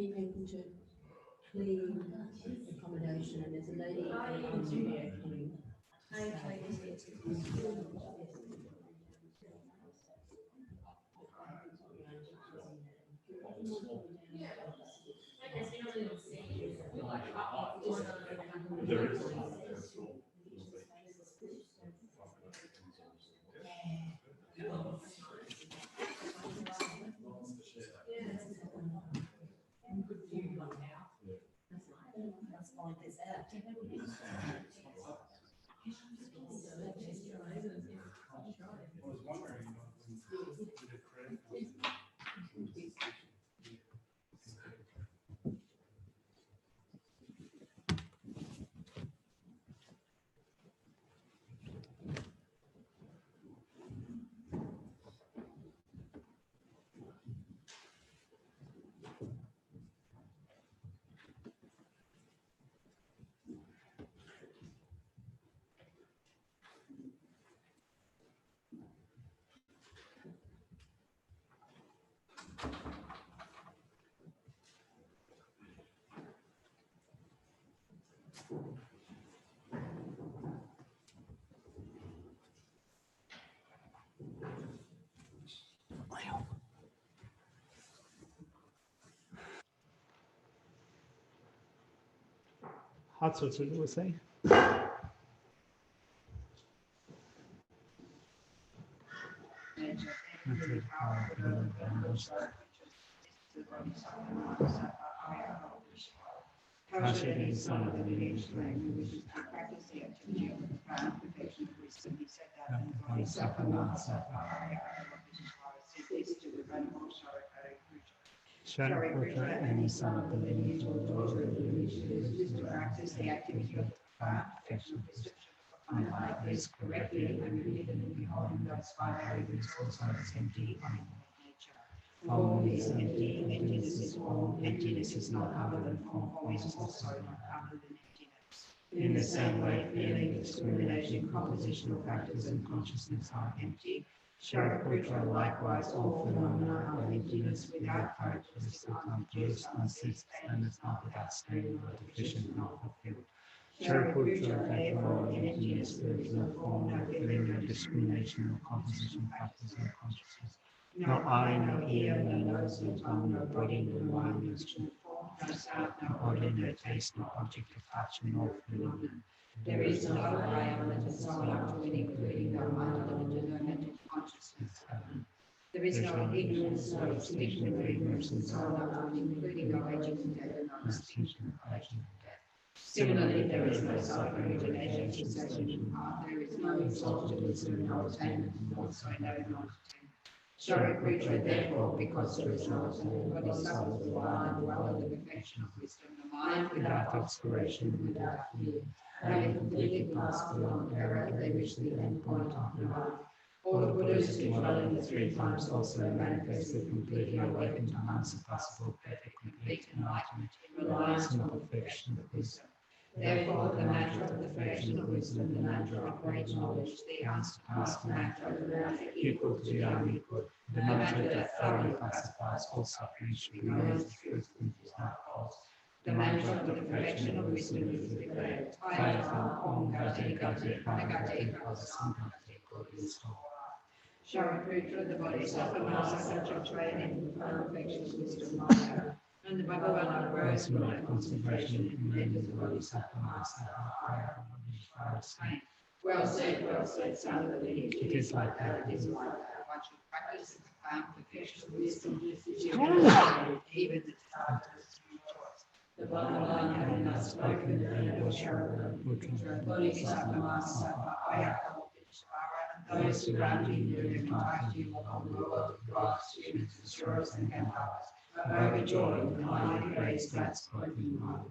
people to clean accommodation, and there's a lady coming. Hot Tsultrim would say. Consciously some of the lineage language. Practice the activity of the profound perfection of wisdom. He said that in the Bodhisattva, Sharaputra and his son of the lineage or daughter of the lineage used to practice the activity of the profound perfection of wisdom should find like this correctly and repeated and beholding those five areas also as empty nature. Form is empty, emptiness is form, emptiness is not other than form, form is also not other than emptiness. In the same way, feeling, discrimination, compositional factors, and consciousness are empty. Sharaputra, likewise, all phenomena are emptiness without characteristics, unproduced, unceased, and is not without staining or deficient, not fulfilled. Sharaputra, therefore, in emptiness there is no form, no feeling, no discrimination, no composition factors, no consciousness. No eye, no ear, no nose, no tongue, no body, no mind, no strength, no sound, no odor, no taste, no object of touch, no phenomenon. There is no I element of soul including no mind element, no mental consciousness. There is no ignorance, no extinction of ignorance, and soul including no aging and death, no extinction of aging and death. Similarly, there is no self-origination, cessation, there is no exalted wisdom, no attainment, and also no non-attainment. Sharaputra, therefore, because there is no attainment, Bodhisattva divine and well in the perfection of wisdom, the mind without obscuration, without fear, having completely passed beyond error, they reach the end point of nirvana. All the Buddhas who dwell in the three times also manifested completely awakened to unsurpassable, perfect, complete enlightenment in reliance on the perfection of wisdom. Therefore, the mantra of the perfection of wisdom, the mantra of great knowledge, the unsurpassed mantra, the mantra equal to the unequal, the mantra that thoroughly pacifies all suffering, should be known as the truth and is not false. The mantra of the perfection of wisdom is declared, Tayatha Om Gati Gati Pranagati Pradasankati Bodhisattva. Sharaputra, the Bodhisattva master, such training in the perfection of wisdom, Maya, and the Bhagavan grows in that concentration and commended the Bodhisattva master, saying, well said, son of the lineage. It is like that, it is like that. One should practice the profound perfection of wisdom, even the toughest choice. The Bhagavan having not spoken, the Sharaputra, Bodhisattva master, and those surrounding you in the entirety of the world, gods, humans, destroyers, and empires, are overjoyed and highly praised that spoken mind.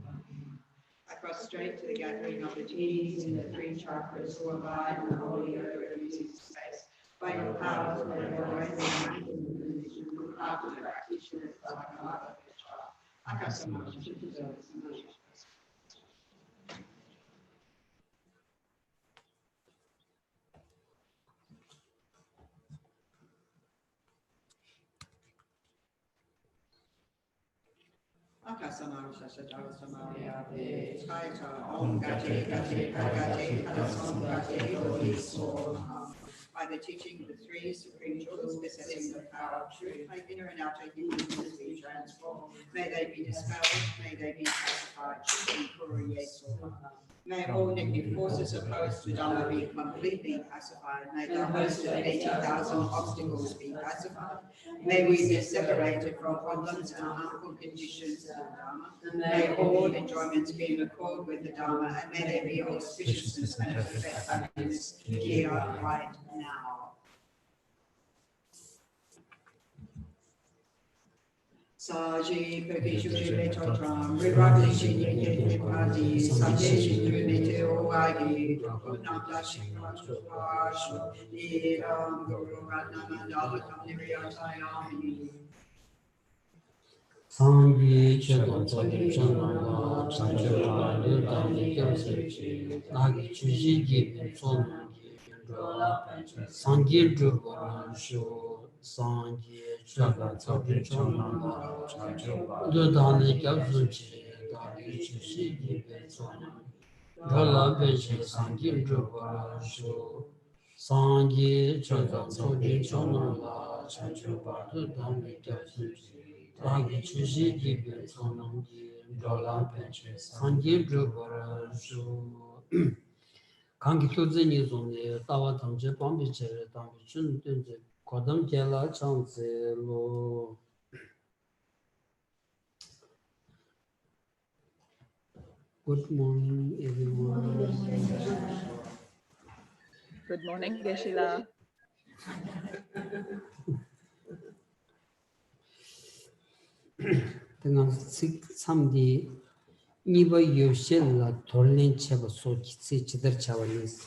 I prostrate to the gathering of the deities in the three chakras who abide in the holy earth and music space. By your powers, may your grace and position look after the practitioners like a mother of a child. I have so much to deserve this emotion. Akasamari Shashadara Samaria, Taita, Om Gate, Gate, Kagate, Kadasom Gate, Holy Soul. By the teaching of the three supreme jewels, possessing the power of truth, may inner and outer hindrances be transformed. May they be dispelled, may they be pacified. May all negative forces opposed to Dharma be completely pacified. May the host of 80,000 obstacles be pacified. May we be separated from problems and harmful conditions of Dharma. May all enjoyments be in accord with the Dharma, and may there be auspiciousness and perfect happiness here right now. Saji Pekishu Betotram, Rivalishi Nipati, Sajeshi Meteo Agi, Nadashi Ranchupashu, Niram Guru Ratnamandala Kamiriatayami. Sangi Chedon Tsodim Chanmanga, Chanchura, Ludani Kyosirchi, Nagi Chuji Gibin Tsonangi, Sangi Drubaran Shu, Sangi Chaga Tsodim Chanmanga, Chanchura, Ludani Kyosirchi, Nagi Chuji Gibin Tsonangi, Dhala Beji Sangi Drubaran Shu, Sangi Chaga Tsodim Chanmanga, Chanchura, Ludani Kyosirchi, Sangi Chuji Gibi Sonangi Dola Penche Sangi Drubara Shu Kangi Kyuzi Nizone Tawa Tangje Pambi Chere Tambi Chun Tunze Kodam Kela Changze Lo. Good morning, everyone. Good morning, Geshe. Dengan samdi niba yoshen la torlen cheba so kitse chidar chawalis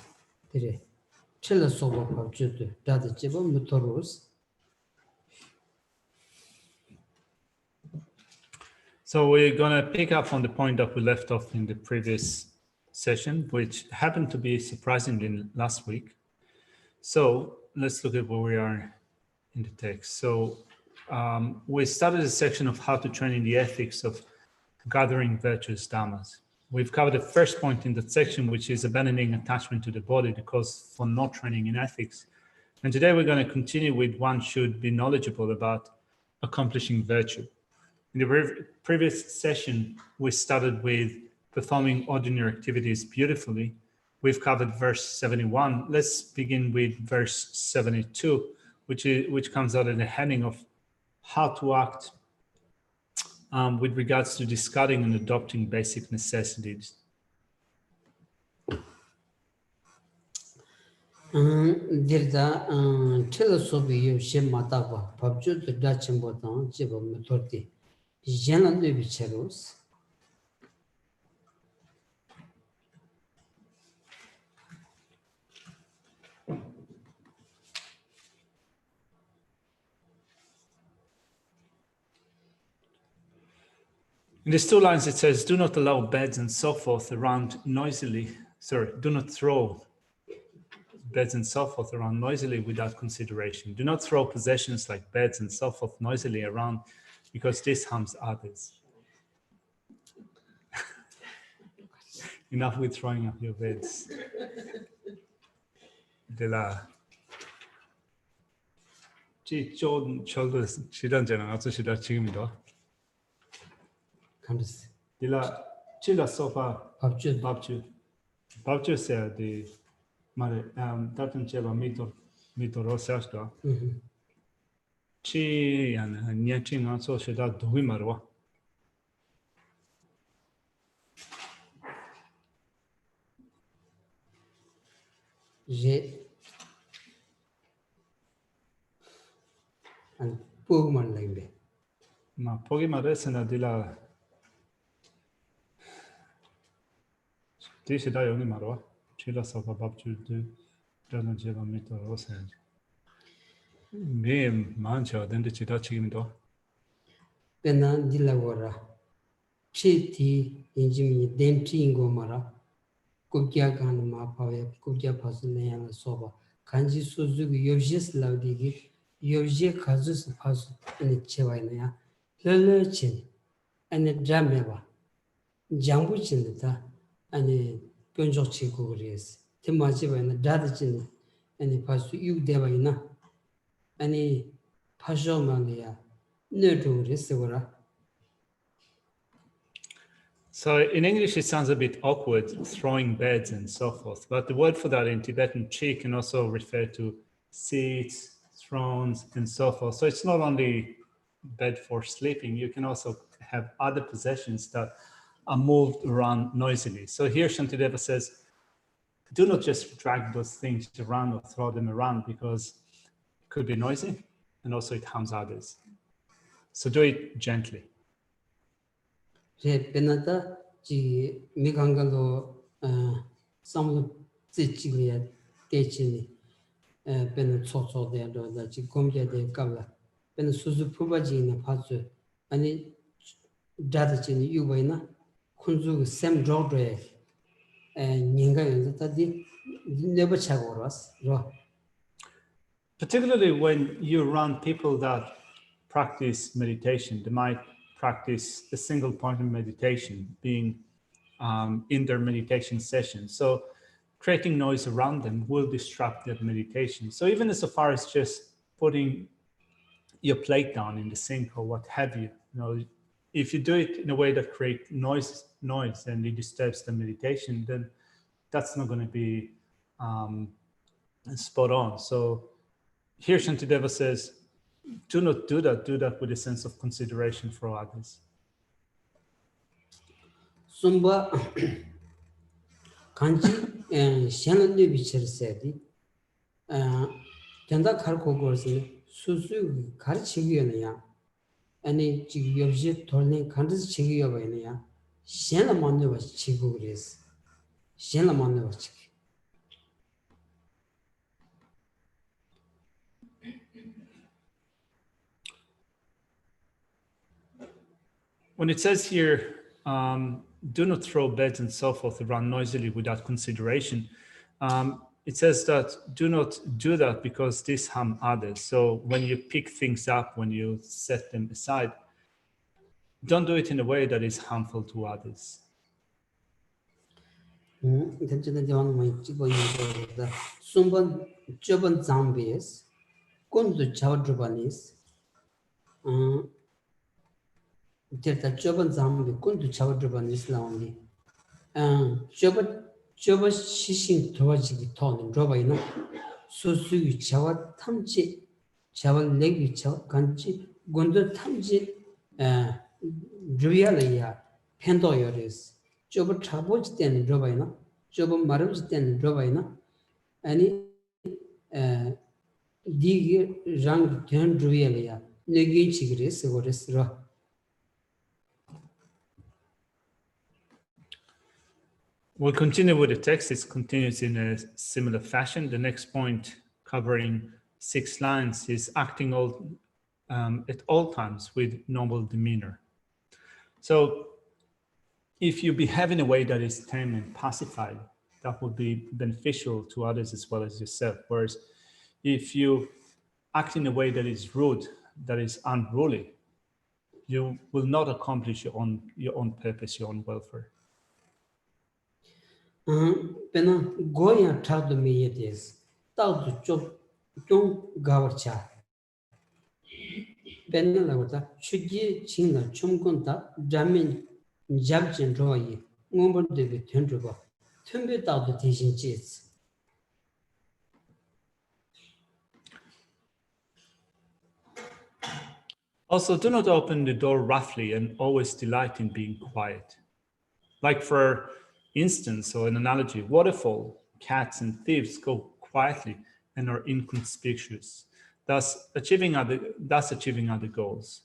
dire chela soba pabjudu dada cheba mutoros. So we're going to pick up on the point that we left off in the previous session, which happened to be surprisingly last week. So let's look at where we are in the text. So we started a section of how to train in the ethics of gathering virtuous dhammas. We've covered the first point in that section, which is abandoning attachment to the body, the cause for not training in ethics. And today we're going to continue with one should be knowledgeable about accomplishing virtue. In the previous session, we started with performing ordinary activities beautifully. We've covered verse 71. Let's begin with verse 72, which comes out of the heading of how to act with regards to discarding and adopting basic necessities. Dirda chela sobi yo shem mataba pabju de dachimbo tan jibo metorti jenan de bicheros. In these two lines, it says, do not allow beds and so forth around noisily. Sorry, do not throw beds and so forth around noisily without consideration. Do not throw possessions like beds and so forth noisily around because this harms others. Enough with throwing up your beds. De la. Chi chod choldo shidan jana atso shida chigimida. Comes Dila chila sofa babchu se de mare tatan cheba mito rosashda. Chi yana nyachin atso shida dui marwa. je and pugman like Ma pogi maresena dila Dice dai ogni marwa, chila sofa babchu de tatan cheba mito rosashda. Me mancha dende chida chigimida. Pena dilawara chiti injimi denti ingomara kubja gan ma pawe kubja pasne soba kanji suzugu yobjes lavdigi yobje kazus pasu in chewayna ya lele chin 아니 잠해봐 장부진다 아니 변적 치고 그래서 대마지바는 다드진 아니 파수 육대바이나 아니 파쇼만이야 너도 그랬어라. So in English, it sounds a bit awkward, throwing beds and so forth. But the word for that in Tibetan chi can also refer to seats, thrones, and so forth. So it's not only bed for sleeping. You can also have other possessions that are moved around noisily. So here Shantideva says, do not just drag those things around or throw them around because it could be noisy and also it harms others. So do it gently. 베나다 지 미강가로 samlu tsichiya techini pen chocho de da ji gomje de kabla pen suzu pubaji na phasu ani dada chini yubaina khunzu sem jogre ninga yanda di never chagoras ro. Particularly when you run people that practice meditation, they might practice a single point of meditation, being in their meditation session. So creating noise around them will disrupt their meditation. So even as far as just putting your plate down in the sink or what have you, if you do it in a way that creates noise and it disturbs the meditation, then that's not going to be spot on. So here Shantideva says, do not do that with a sense of consideration for others. Sumba kanji shanandi bichir sedi tenda kharko gorsi susu khar chigiyo ya ani chi yobje tolne khandis chigiyo ba ya shanla manne ba chigu res shanla manne ba chigi. When it says here, do not throw beds and so forth around noisily without consideration, it says that do not do that because this harm others. So when you pick things up, when you set them aside, don't do it in a way that is harmful to others. Intention dewan mai chibo yuda sumban choban zambes kundu chawdrubanis Delta Joban Zambi kundu chawdruban Islami. Joba shishin towaji ton drobaina. Susu chawa tamji chawa legi chaw kanji gundu tamji druyalia pendo yoris. Joba traboj ten drobaina. Joba maruj ten drobaina. Ani digi rang ten druyalia. Negi chigris goris ra. We'll continue with the text. It continues in a similar fashion. The next point, covering 6 lines, is acting at all times with noble demeanor. So if you behave in a way that is tame and pacified, that will be beneficial to others as well as yourself. Whereas if you act in a way that is rude, that is unruly, you will not accomplish your own purpose, your own welfare. Pena goya tradu meyedes taudu chop tung gawarcha pena lawata chuji chingna chumkunta jamin jabjin royi ngombon debe tundruba tumbe taudu deshin jits. Also, do not open the door roughly and always delight in being quiet. Like for instance, or an analogy, waterfall, cats and thieves go quietly and are inconspicuous, thus achieving other goals.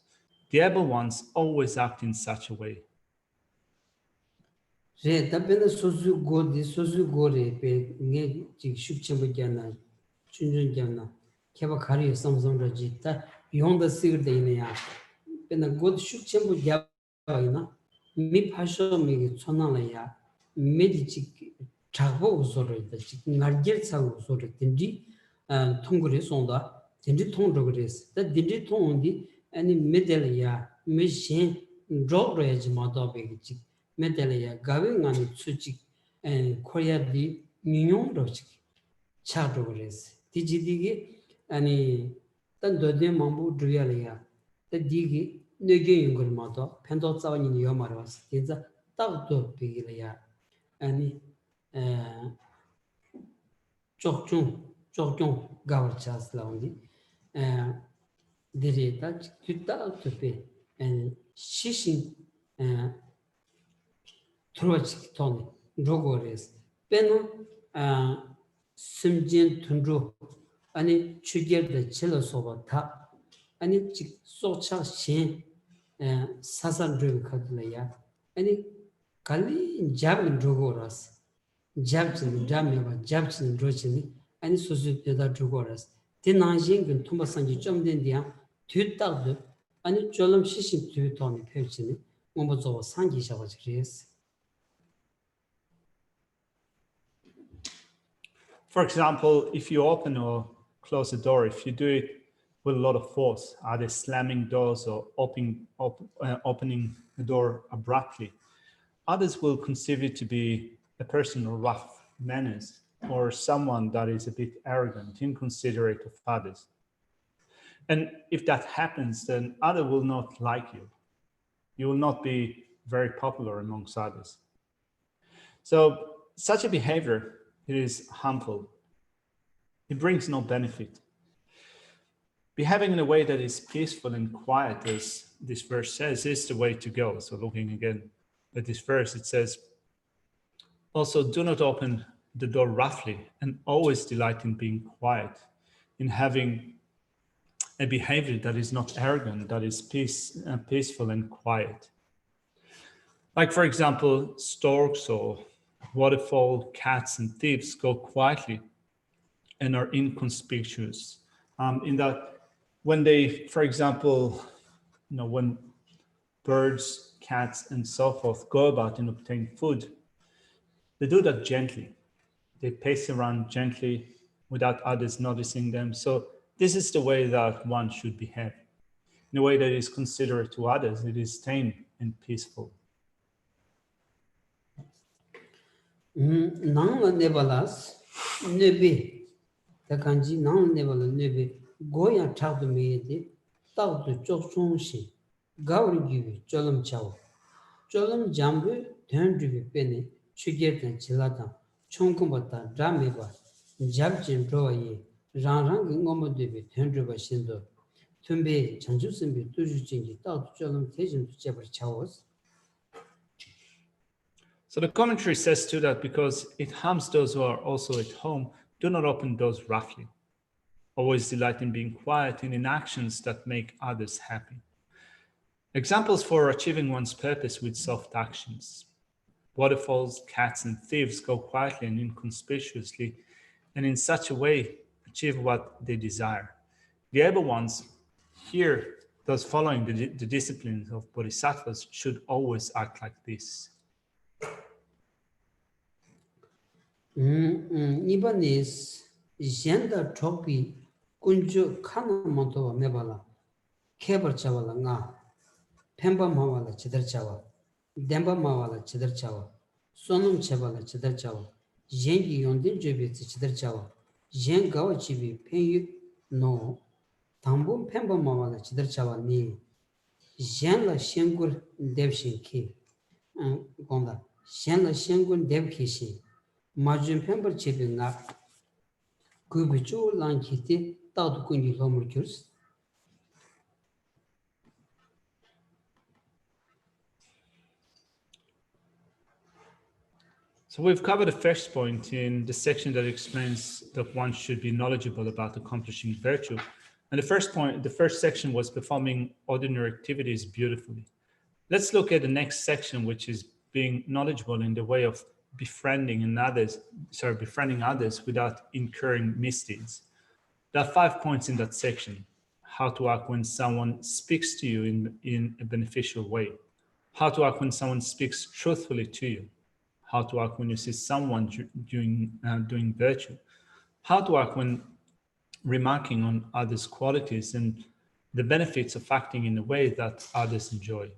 The able ones always act in such a way. Re tapena sosu gore pe nge jik shukchemba gyana chunjun gyana keba khari samsam raji ta yongda sigirda ina ya pena god shukchemba gyaba ina mi phasho mi chonala ya medicik chagbo usore da chik ngargel chagbo usore dindi thongre sonda dindi thongro gres da dindi thongdi ani medel ya me shen royaji madobe chik medelaya gawing and suchik and Korea di minyon rochik chadores. Tijidigi ani tan dode mambu druyalaya the digi nege yungul mado pendo zawani yomaros tinza tawdo bigilaya ani chokchung gawar chas laundi diri ta kyutta tupe and shishin truachik toni rogores peno simjin tundru ani chuger de chelo soba ta ani chik socha shin sasan dru kadlaya ani kali jab rogoras jabchin jameva jabchin rochini ani susu peda rogoras tinanjing gun tumba sanji chomden dia tütagdu ani cholom shishin tütoni pevchini mombozo sangi shabachres. For example, if you open or close a door, if you do it with a lot of force, either slamming doors or opening the door abruptly, others will conceive you to be a person of rough manners or someone that is a bit arrogant, inconsiderate of others. And if that happens, then others will not like you. You will not be very popular amongst others. So such a behavior, it is harmful. It brings no benefit. Behaving in a way that is peaceful and quiet, as this verse says, is the way to go. So looking again at this verse, it says, also do not open the door roughly and always delight in being quiet, in having a behavior that is not arrogant, that is peaceful and quiet. Like, for example, storks or waterfowl, cats and thieves go quietly and are inconspicuous. In that when they, for example, when birds, cats and so forth go about and obtain food, they do that gently. They pace around gently without others noticing them. So this is the way that one should behave. In a way that is considerate to others, it is tame and peaceful. Nangla nebalas nebe takanji nang nebala nebe goya chagdu meyede tawdu chokchongshi gawri gibi cholom chaw cholom jambu dhendribi pene chugerdan chilatan chongkumbata drameba jabjin roye rangrang ngomodebe dhendriba shindo tumbe chanchusimbi tujujingi tawdu cholom tejin tujabar chawos. So the commentary says too that because it harms those who are also at home, do not open doors roughly. Always delight in being quiet and in actions that make others happy. Examples for achieving one's purpose with soft actions. Waterfalls, cats, and thieves go quietly and inconspicuously, and in such a way achieve what they desire. The able ones, here, those following the disciplines of Bodhisattvas, should always act like this. 이번에 젠더 토피 군주 칸 모토 메발라 케버 차발라 nga 펜바 마발라 치더 차와 뎀바 마발라 치더 차와 소놈 차발라 치더 차와 젠기 용딘 제베치 치더 차와 젠 가와 치비 펜유 노 담보 펜바 마발라 치더 차와 니 젠라 셴굴 뎁신키 공다 셴라 셴굴 뎁키시 마준 펜버 치비나 구비주 란키티 따도 군이 로물큐스. So we've covered the first point in the section that explains that one should be knowledgeable about accomplishing virtue. And the first section was performing ordinary activities beautifully. Let's look at the next section, which is being knowledgeable in the way of befriending others without incurring misdeeds. There are 5 points in that section. How to act when someone speaks to you in a beneficial way. How to act when someone speaks truthfully to you. How to act when you see someone doing virtue. How to act when remarking on others' qualities and the benefits of acting in a way that others enjoy.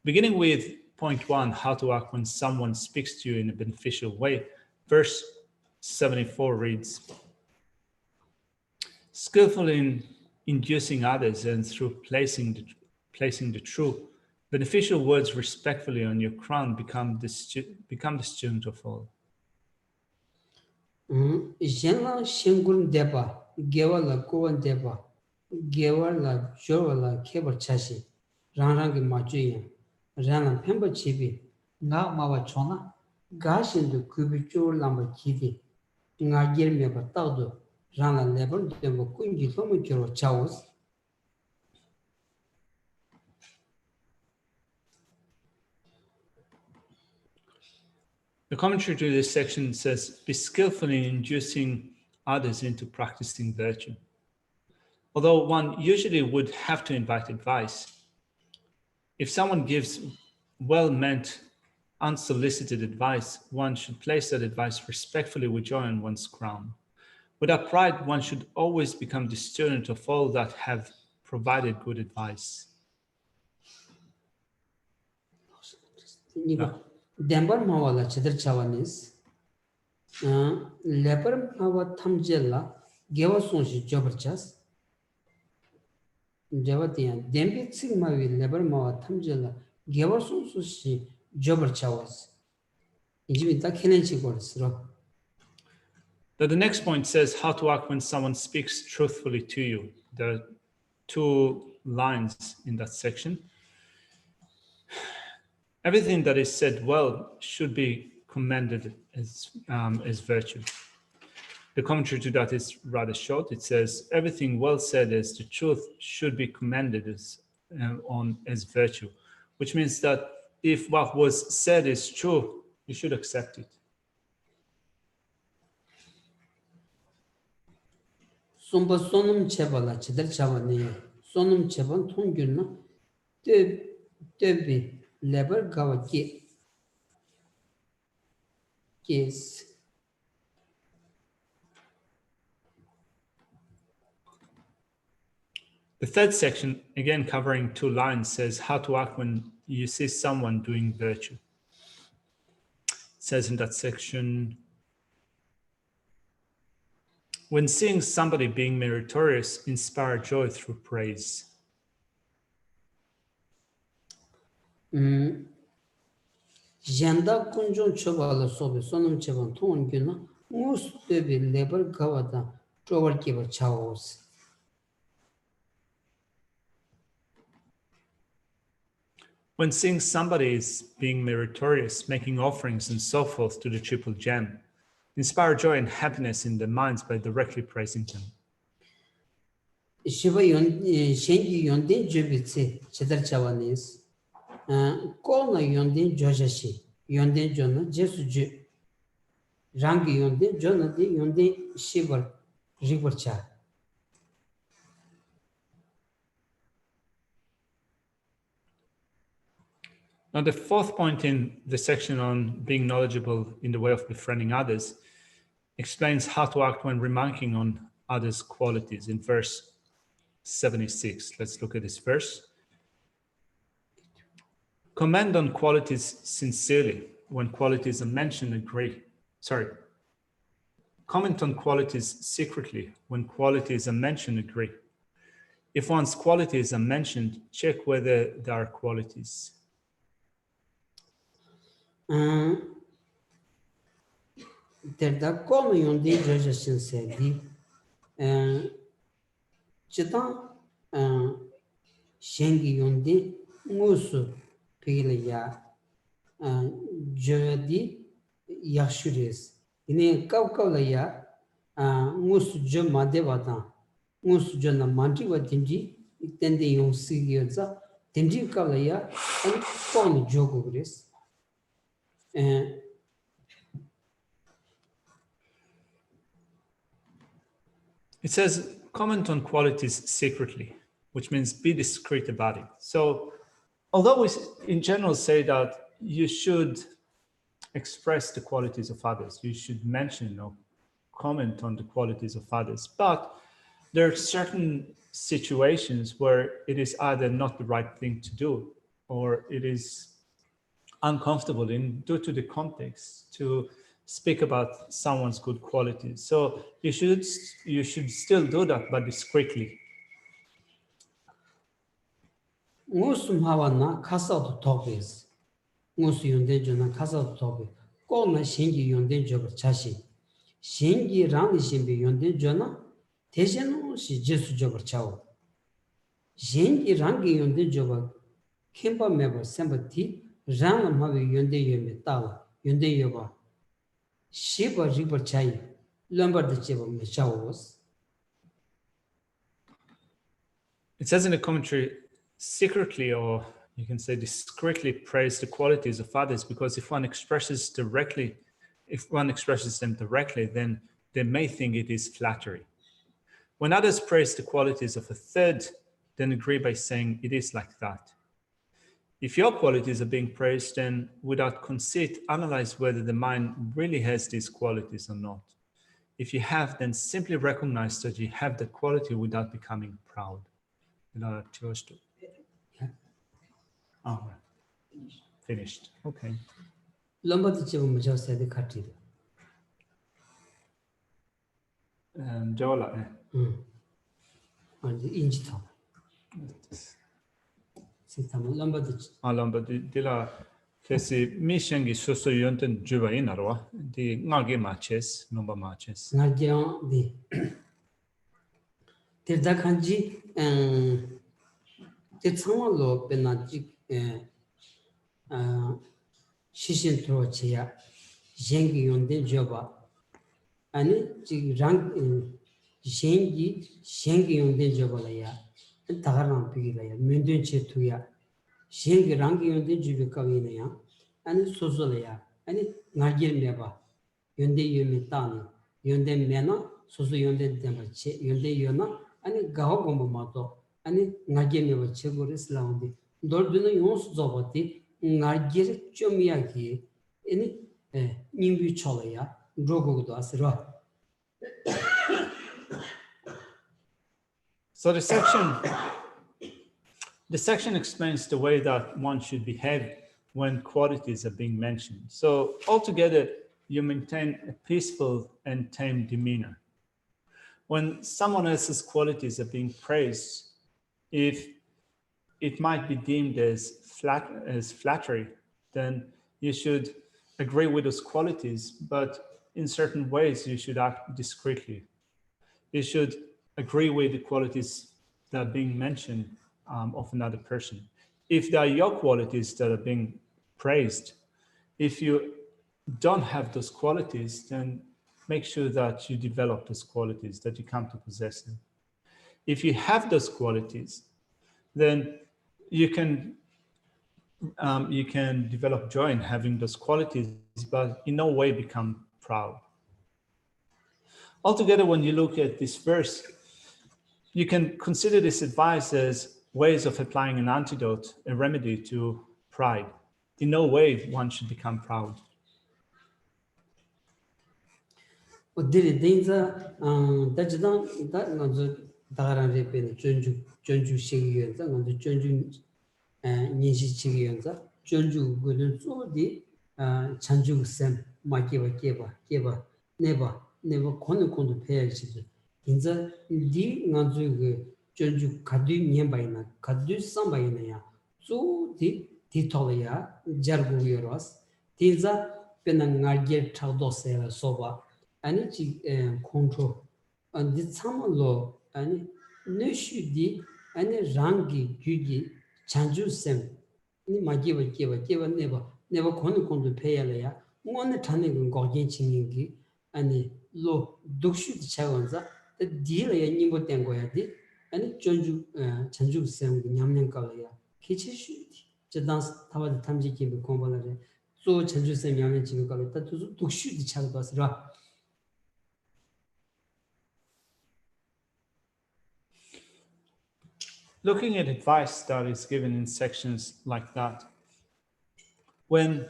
Beginning with point 1, how to act when someone speaks to you in a beneficial way. Verse 74 reads, skillful in inducing others and through placing the true beneficial words respectfully on your crown become the student of all. Jenla Shingun Deba, Gewala Goan Deba, Gewala Jovala Keba Chashi, Ranrangi Majuyan, Rana Pemba Chibi, Nga Mawa Chona, Gashin the Kubichu Lamba Kidi, Nga Girmeba Taudo, Rana Level Demo Kunji Lomukiro Chaos. The commentary to this section says, be skillful in inducing others into practicing virtue. Although one usually would have to invite advice, if someone gives well-meant, unsolicited advice, one should place that advice respectfully with joy on one's crown. Without pride, one should always become the student of all that have provided good advice. Dembar Mawala Chedar Chavanis, Leper Mawa Tamjella, Geva Sonshi Joberchas, Javatian, Dembi Sigmavi, Leper Mawa Tamjella, Geva Sonshi Joberchawas. Ijimita Kenenchi Gods. Now the next point says how to act when someone speaks truthfully to you. There are 2 lines in that section. Everything that is said well should be commended as virtue. The commentary to that is rather short. It says everything well said as the truth should be commended as virtue, which means that if what was said is true, you should accept it. Sumba Sonum Chevala Chedar Chavani, Sonum Chevan Tungurna, Debi. Leber Gawa Yes. The third section, again covering 2 lines, says how to act when you see someone doing virtue. It says in that section, when seeing somebody being meritorious, inspire joy through praise. Janda Kunjon Chovala Sobe, Sonum Chevan Tonguna, Mus Debi Leber Gawada, Trover Kiva Chaos. When seeing somebody is being meritorious, making offerings and so forth to the triple gem, inspire joy and happiness in their minds by directly praising them. Shiva Shengi Yondin Jubitse, Chedar Chavanis, Kona Yondin Jojashi, Yondin Jona, Jesu Ju, Rangi Yondin, Jona de Yondin Shiva, Rivercha. Now, the 4th point in the section on being knowledgeable in the way of befriending others explains how to act when remarking on others' qualities in verse 76. Let's look at this verse. Comment on qualities sincerely. When qualities are mentioned, Comment on qualities secretly. When qualities are mentioned, agree. If one's qualities are mentioned, check whether there are qualities. Terda Kona Yondi Jojashi said, Chitan Shengi Yondi, Musu Piglia, Jodi Yashuris. In Kaukalaya, Musu Joma Devata, Musu Jona Mantiwa Dinji, Tendi Yon Sigioza, Dinji Kalaya, and Kong Jogogris. It says, comment on qualities secretly, which means be discreet about it. So, although we in general say that you should express the qualities of others, you should mention or comment on the qualities of others, but there are certain situations where it is either not the right thing to do or it is uncomfortable due to the context to speak about someone's good qualities. So you should still do that, but discreetly. Ngusum hawana kasado topis. Ngus yunde jona kasado topi. Kona shingi yunde joba chashi. Shingi rangi shimbi yunde jona tejeno shi jesu joba chao. Shingi rangi yunde joba kimba meba semba ti ranga mawe yunde yume tala yunde yoba. Shiba riba chai lumbar de cheba me chawos. It says in the commentary, secretly, or you can say discreetly, praise the qualities of others, because if one expresses them directly, then they may think it is flattery. When others praise the qualities of a third, then agree by saying it is like that. If your qualities are being praised, then without conceit, analyze whether the mind really has these qualities or not. If you have, then simply recognize that you have the quality without becoming proud. Oh, finished. Okay. Lumbar de cheba me chao sede kati. Jola. And inch top. Sitama lumbar de Alamba dila kesi mishengi soso yonten juba inarwa di ngagi matches, number matches. Nagyan di. Tirda kanji titsama lo penajik shishin tro cheya jengi yonde joba. Ani jig rang jengi yonde joba la ya. Tagaran pigi la ya. Mendun che tuya. Jengi rangi yonde jubi kawi na ya. Ani soso la ya. Ani ngagir meba. Yonde yomi tani. Yonde mena soso yonde demba che. Yonde yona ani gaho gomba mato. Ani ngagir meba che goris la undi. Dorbina yons zobati ngagir chomiya ki. Ani nimbi chola ya. Drogo do asira. So the section explains the way that one should behave when qualities are being mentioned. So altogether, you maintain a peaceful and tame demeanor. When someone else's qualities are being praised, if it might be deemed as flattery, then you should agree with those qualities, but in certain ways you should act discreetly. You should agree with the qualities that are being mentioned of another person. If they are your qualities that are being praised, if you don't have those qualities, then make sure that you develop those qualities, that you come to possess them. If you have those qualities, then you can develop joy in having those qualities, but in no way become proud. Altogether, when you look at this verse, you can consider this advice as ways of applying an antidote, a remedy to pride. In no way one should become proud. Diri denza dajidan da nganzo dagaran repe jonju shigi yonza nganzo jonju nyinshi chigi yonza jonju gudun zo di chanju sem ma keba neba kono peya chigi inza di nganzo jonju kadu nyemba ina kadu samba ina ya zo di tola ya jargu yoros dinza pena ngagir chagdo se soba ani chi control and the samalo ani neshu di ani rangi gyugi chanju sem ni magiba keba neba kono peyala ya ngone thane ngogyen chingi ani lo dukshu chagonza the deal ya nimbo tengo ya di ani chanju sem nyamnen kala ya kichi shu jadans tawa tamji ki kombalare so chanju sem nyamnen chingi kala ta dukshu chagdos ra. Looking at advice that is given in sections like that, when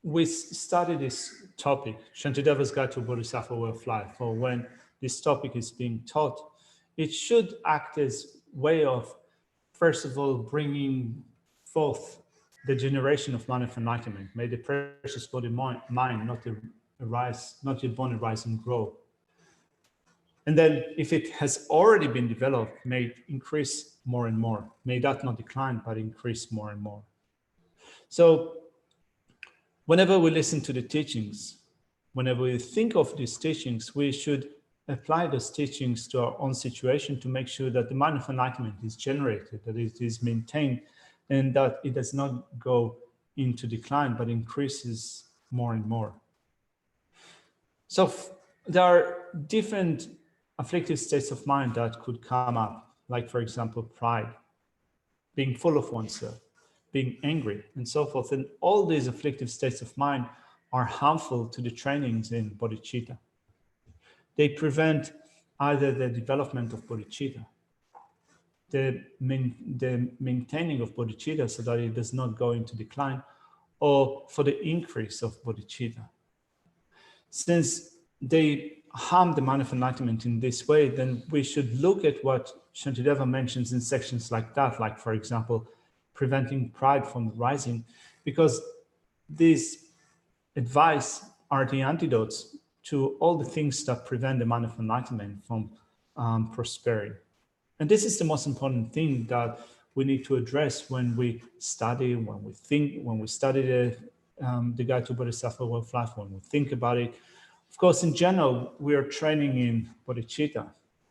we study this topic, Shantideva's Guide to Bodhisattva Way of Life, or when this topic is being taught, it should act as a way of, first of all, bringing forth the generation of man of enlightenment. May the precious body mind not arise, not yet born arise and grow. And then if it has already been developed, may it increase more and more. May that not decline, but increase more and more. So whenever we listen to the teachings, whenever we think of these teachings, we should apply those teachings to our own situation to make sure that the mind of enlightenment is generated, that it is maintained, and that it does not go into decline, but increases more and more. So there are different afflictive states of mind that could come up, like, for example, pride, being full of oneself, being angry, and so forth. And all these afflictive states of mind are harmful to the trainings in bodhicitta. They prevent either the development of bodhicitta, the maintaining of bodhicitta so that it does not go into decline, or for the increase of bodhicitta. Since they harm the mind of enlightenment in this way, then we should look at what Shantideva mentions in sections like that, like, for example, preventing pride from rising, because these advice are the antidotes to all the things that prevent the mind of enlightenment from prospering. And this is the most important thing that we need to address when we study, when we think, when we study the Guide to Bodhisattva Way of Life, when we think about it. Of course, in general, we are training in bodhicitta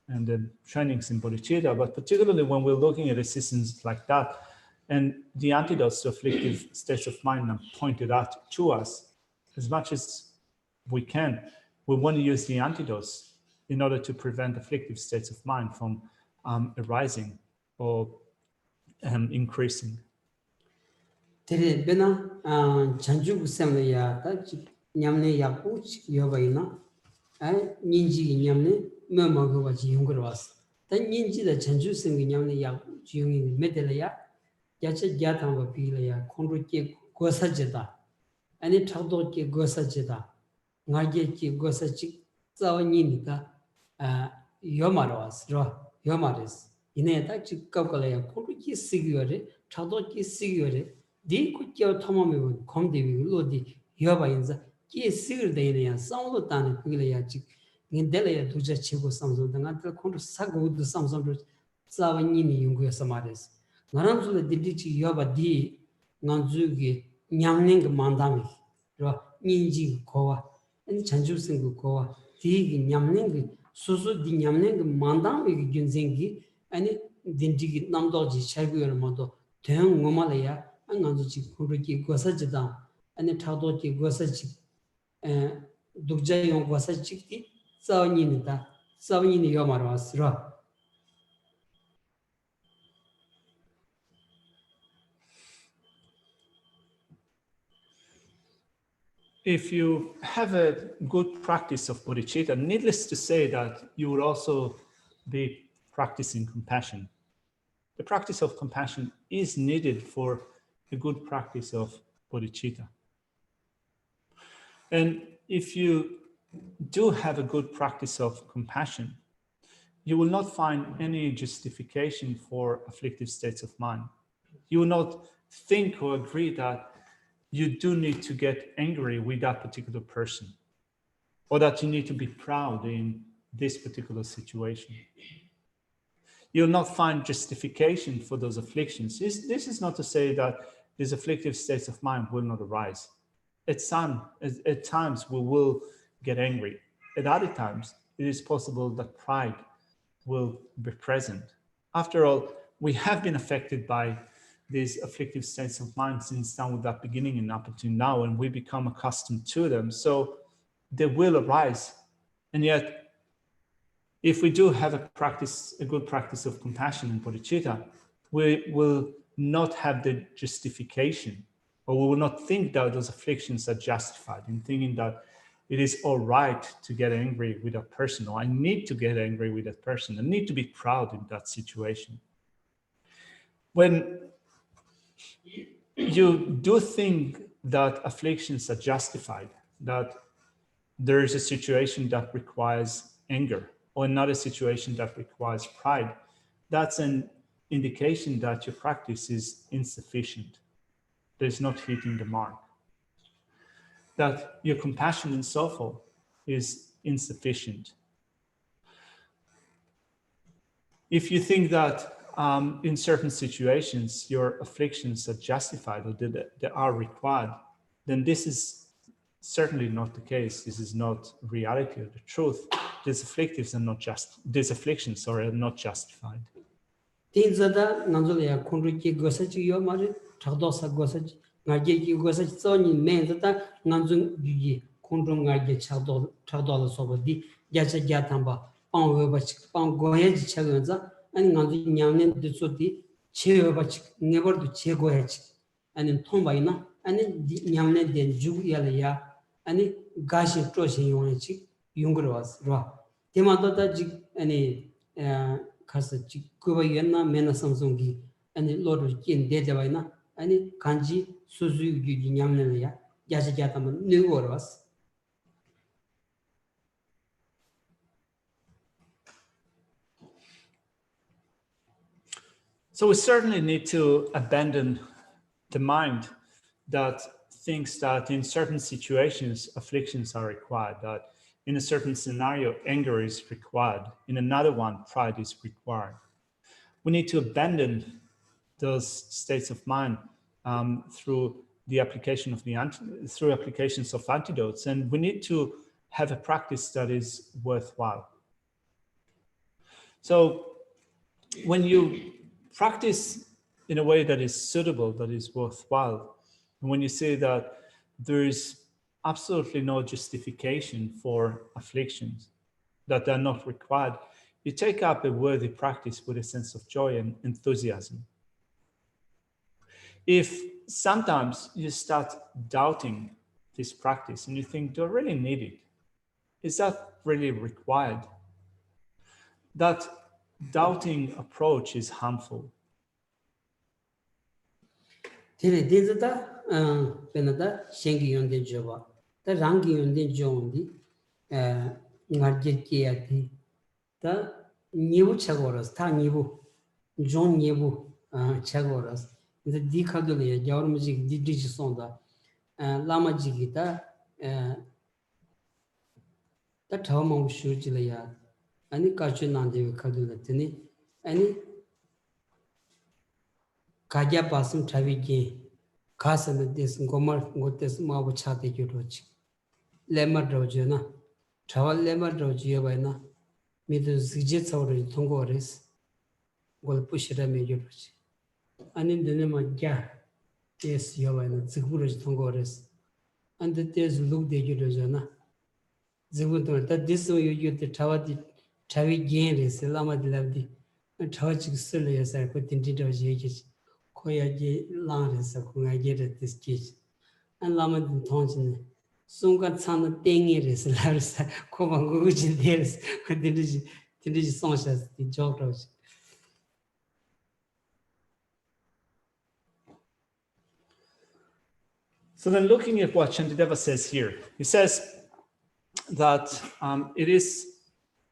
and the trainings in bodhicitta, but particularly when we're looking at assistance like that, and the antidotes to afflictive states of mind are pointed out to us as much as we can. We want to use the antidotes in order to prevent afflictive states of mind from arising or increasing. Tere bena chanju gusamle ya ta nyamne ya puch yobaina ai ninji nyamne mama go wa ji yongro was ta ninji da chanju sing nyamne ya jiyong medela ya yache gyatang ba pila ya khondro ke gosa jeta ani thagdo ke gosa jeta ngage ke gosa chi zawani ni ka yomaros ro yomares ine ta chi kapkala ya khondro ke sigiyore thagdo ke sigiyore di ku kyo thomame khomde wi lo di yoba inza ki sigir de ne ya samlo tan pila ya chi ngindele ya duja chego samzo danga ta khondro sago du samzo zawani ni yungu samares ngaramzule didi chi yoba di nganzu gi nyamning mandami ro ninji kowa en chanju sing kowa di gi nyamning susu di nyamning mandami gi ginzengi ani dindi gi namdo ji chagu yor modo teng ngomala nganzu chi khuru ki gosa jida ani thado ki gosa chi dugja yong gosa chi ki sawni ni da sawni ni yomaro asra. If you have a good practice of bodhicitta, needless to say that you will also be practicing compassion. The practice of compassion is needed for a good practice of bodhicitta. And if you do have a good practice of compassion, you will not find any justification for afflictive states of mind. You will not think or agree that you do need to get angry with that particular person, or that you need to be proud in this particular situation. You'll not find justification for those afflictions. This is not to say that these afflictive states of mind will not arise. At times we will get angry. At other times, it is possible that pride will be present. After all, we have been affected by these afflictive states of mind since down that beginning and up until now, and we become accustomed to them. So they will arise. And yet, if we do have a good practice of compassion and bodhicitta, we will not have the justification, or we will not think that those afflictions are justified in thinking that it is all right to get angry with a person, or I need to get angry with that person. I need to be proud in that situation. When you do think that afflictions are justified, that there is a situation that requires anger, or another situation that requires pride, that's an indication that your practice is insufficient, that it's not hitting the mark, that your compassion and so forth is insufficient. If you think that in certain situations your afflictions are justified or that they are required, then this is certainly not the case. This is not reality or the truth. These afflictions are not justified. Tinzada Nanzolia Kundriki Gosachi Yomari, Tradosa Gosachi, Nageki Gosachi Sony, Menzata, Nanzun Yugi, Kundrum Nagi Chado, Tradola Sobadi, Yacha Yatamba, Pang Webach, Pang Goyaj Chaganza, and Nanzi Nyaman de Soti, Chewabach, never to Chegohach, and in Tombaina, and in Nyaman den Ju Yalaya, and in Gashi Troshi Yonichi, Yungros, Ra. Timadota Jig, any Kasa Kuba Yena, Mena Samsongi, and the Lord in Dedawaina, and Kanji, Suzu Yamnelia, Yajatam, New Oros. So we certainly need to abandon the mind that thinks that in certain situations, afflictions are required, that in a certain scenario, anger is required. In another one, pride is required. We need to abandon those states of mind through the application of through applications of antidotes, and we need to have a practice that is worthwhile. So when you practice in a way that is suitable, that is worthwhile, and when you say that there is absolutely no justification for afflictions, that they're not required, you take up a worthy practice with a sense of joy and enthusiasm. If sometimes you start doubting this practice and you think, do I really need it? Is that really required? That doubting approach is harmful. Penada, Shangi on the Java, the Rangi on the Jondi, Narjeti, the Nibu Chagoras, Ta Nibu, John Nibu Chagoras, the Dicadole, Jormajic, Digisonda, Lama Jigita, the Tomom Shujilaya, any Kachunan de Kadulatini, any Kaja Basum Tavigi. Kasan this Gomar Gotes Mawachati Yurochi. Lemma Drojana, Travel Lemma Drojiavana, Midu Zijits or Tongores, Gol Pushirame Yurochi. And in the name of Jah, yes, Yavana, Ziguraj Tongores. And the days look the Yurojana. Zigudur, that this way you get the Tavi gain is Lama de Lavdi, and Tawachik Silius I put into Dojiages. Koya Lawrence of whom I get at this case. And Lama Tonson. Soon got some thing it is Larissa, Komanguji, there's what did you songs the joke. So then looking at what Shantideva says here, he says that it is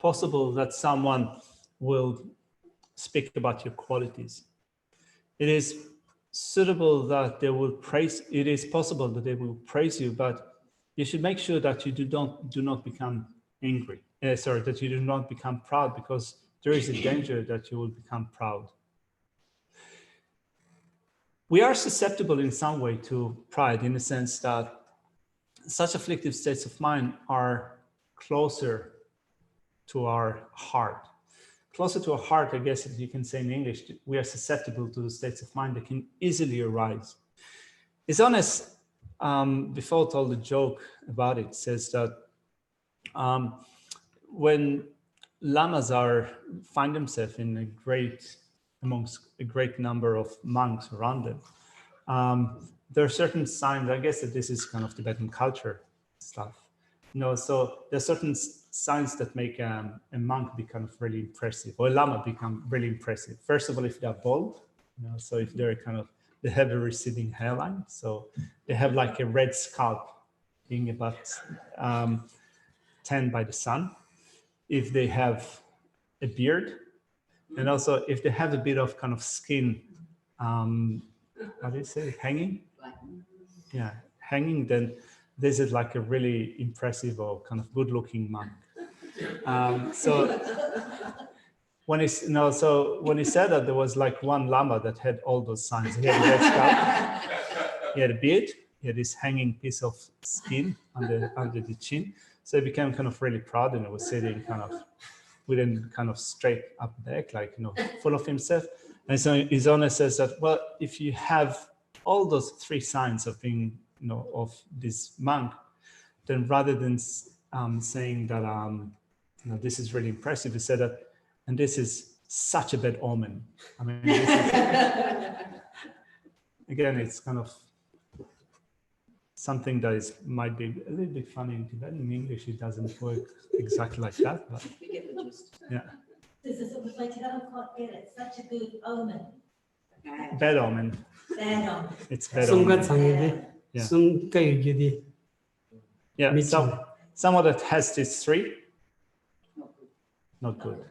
possible that someone will speak about your qualities. It is suitable that they will praise. It is possible that they will praise you, but you should make sure that you do not become angry. That you do not become proud, because there is a danger that you will become proud. We are susceptible in some way to pride, in the sense that such afflictive states of mind are closer to our heart. Closer to our heart, I guess, if you can say in English, we are susceptible to the states of mind that can easily arise. It's honest, before I told a joke about it, says that when lamas find themselves in amongst a great number of monks around them, there are certain signs, I guess that this is kind of Tibetan culture stuff. So there are certain signs that make a monk be kind of really impressive, or a lama become really impressive. First of all, if they're bald, so if they're they have a receding hairline, so they have like a red scalp, being about tanned by the sun. If they have a beard, And also if they have a bit of kind of skin, how do you say, hanging? Yeah, hanging, then this is like a really impressive or kind of good looking monk. So when he said that, there was like one lama that had all those signs. He had a red scalp, he had a beard, he had this hanging piece of skin under the chin. So he became kind of really proud, and he was sitting kind of with a kind of straight up back, like, you know, full of himself. And so his owner says that, well, if you have all those three signs of being, you know, of this monk, then rather than saying that, you know, this is really impressive, he said that, and this is such a bad omen. I mean, this is, again, it's kind of something that might be a little bit funny in Tibetan. In English, it doesn't work exactly like that, but We get the gist. yeah. There's a sort of like, I don't quite get it. Such a good omen. Bad omen. Bad omen. It's bad Sunga omen. changde, Yeah. sun kayu gyudi, Yeah, Mitchell. someone that has these three, not good.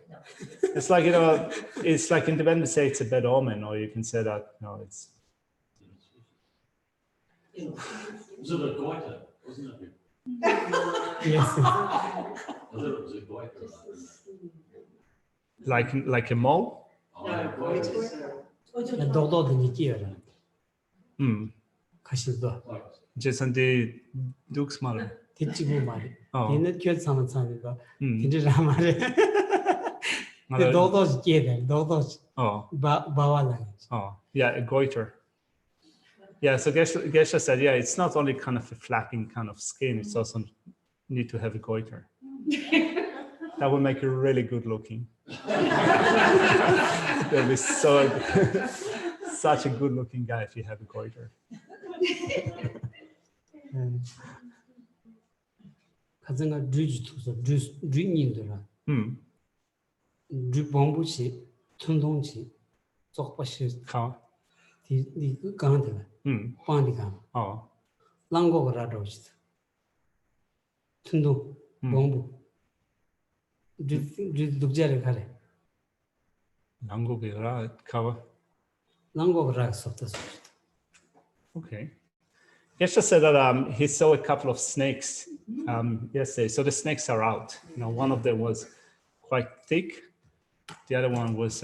It's like, you know, it's like in Tibetan, say it's a bad omen, or you can say that, you know, it's. Was it a goiter, wasn't it? yes. I thought it was a goiter. Like a mole? Oh, No, goiter. it was, Dogdo de nikiera, Hmm. kashildo, Jason the Duke's mother. tichibu mari. Oh. Dine kyot sama tsamiba, Hmm. tinte ramare. The dogdo kieda, dogdo Oh. bawa language. Oh. Yeah, a goiter. Yeah, so Geshe said, yeah, it's not only kind of a flapping kind of skin, it's also need to have a goiter. That would make you really good looking. That'd be so such a good looking guy if you have a goiter. Kazanga druj tuso, druj nindura, Hmm. druj bombuchi, tundongchi, zokpashi, How? di gandela, Hmm. pandi gam, Oh. lango radochit. Tundong, bombu. Druj dukjare kare, Langogira cover. lango rak softas. Okay. Geshe said that he saw a couple of snakes yesterday. So the snakes are out. You know, one of them was quite thick. The other one was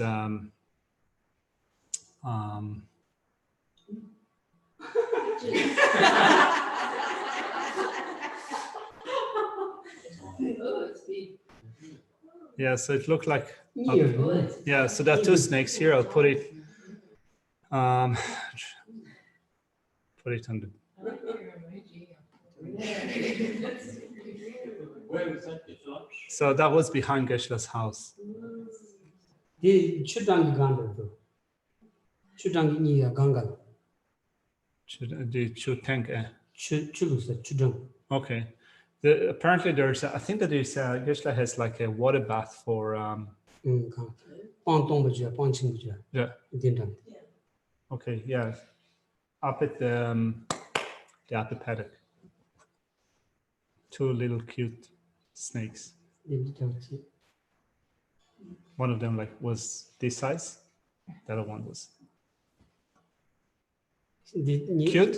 yeah, so it looked like yeah, so there are two snakes here. I'll put it on the Where was that? so that was behind Geshe's house. Di chudangi gandal do. Chudangi niya gangal. The tank. Chulusa, chudang. Okay. Apparently there's I think that there's Geshe has like a water bath for Pantong bajua, panching bajua. yeah. Dindang. Okay, yeah. Up at the upper paddock. Two little cute snakes. One of them like was this size. The other one was cute.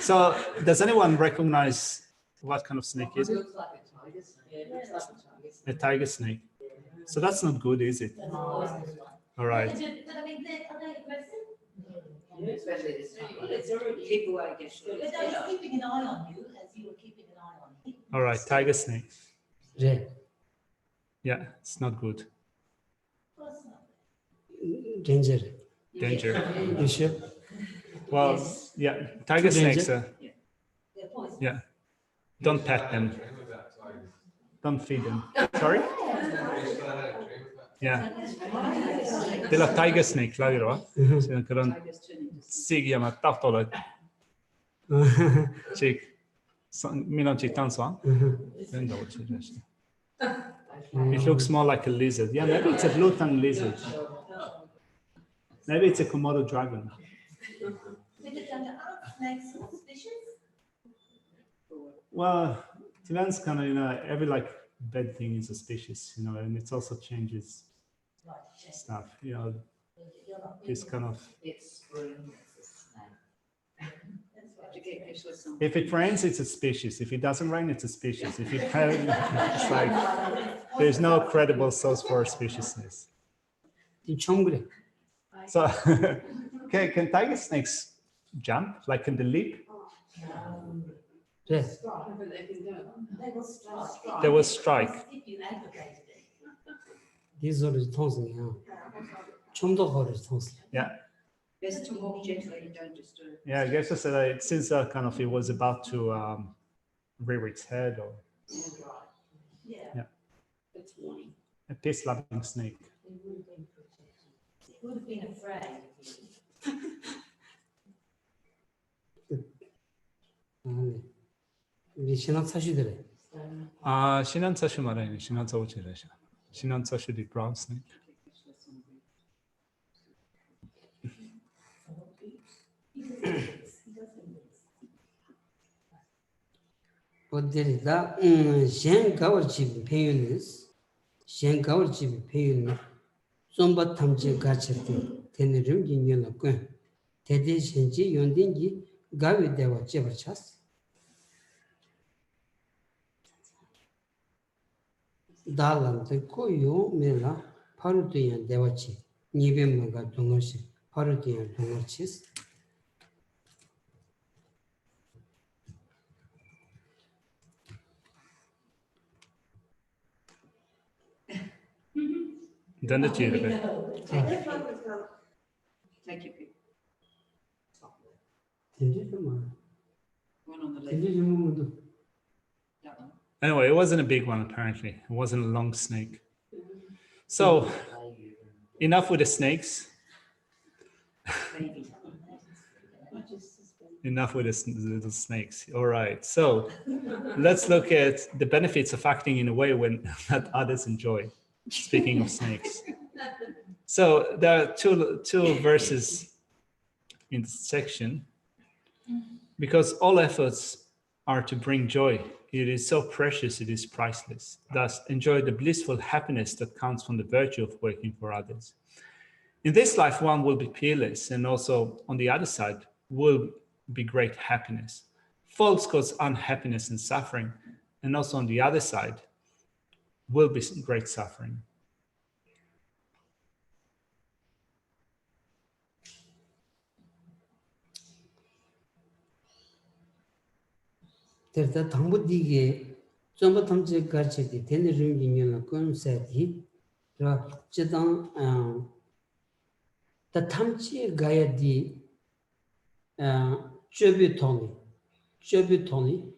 So does anyone recognize what kind of snake is it? Looks like a tiger snake. Yeah, it looks like a tiger snake. A tiger snake. So that's not good, is it? All right. But I mean, are they aggressive? especially this time. Keep away, Geshe. But no, he's keeping an eye on you as you were keeping an eye on him. All right, tiger snake. Red. Yeah, it's not good. Of course not. Danger. Danger. You sure? Well, Yes. yeah, tiger snakes. They're poisonous. Yeah. Don't pet them. Don't feed them. Sorry? Yeah. Della tiger snake, lagro, va? Sen 그런 Tigers turning to 시기야마 딱 돌아. 즉 민원치 탄소. 된다고 치듯이. It looks more like a lizard. Yeah, maybe it's a blue-tongued lizard. Maybe it's a Komodo dragon. Aren't snakes suspicious? Well, Tibetans kind of, you know, every like bad thing is auspicious, you know, and it also changes stuff, you know, this kind of. It's spring, it's a snake. To get Geshe some. If it rains, it's auspicious. If it doesn't rain, it's auspicious. If it it's like there's no credible source for auspiciousness. So, can tiger snakes jump? Like, can they leap? Yes. They will strike. These are the tongues. Yeah. Best to walk gently, don't disturb. Yeah, I guess I said it since kind of it was about to rear its head or Yeah. It's warning. a peace-loving snake. It would have been afraid. 신한사슈 말하니 신한사오치라샤. 신한사슈 the brown snake. 어디다 셴가워지 페윤스 셴가워지 페윤 좀바 탐지 가치데 되는 인연을고 대대신지 연된기 가위대와 제버차스 달란데 고요 메라 파르드야 대와치 니베모가 동어시 파르드야 동어치스 Then the cheer. Take your pick. One on the left. That one. Anyway, it wasn't a big one apparently. It wasn't a long snake. So enough with the snakes. Baby. Enough with the little snakes. All right. So let's look at the benefits of acting in a way that others enjoy. Speaking of snakes. So there are two verses in this section. Because all efforts are to bring joy. It is so precious, it is priceless. Thus, enjoy the blissful happiness that comes from the virtue of working for others. In this life, one will be peerless, and also on the other side will be great happiness. False cause unhappiness and suffering, and also on the other side will be great suffering. Terta thambu dige zomba thamje garche di teni ringi nyona kunsa di ra chedang ta thamche gaya di chobi toni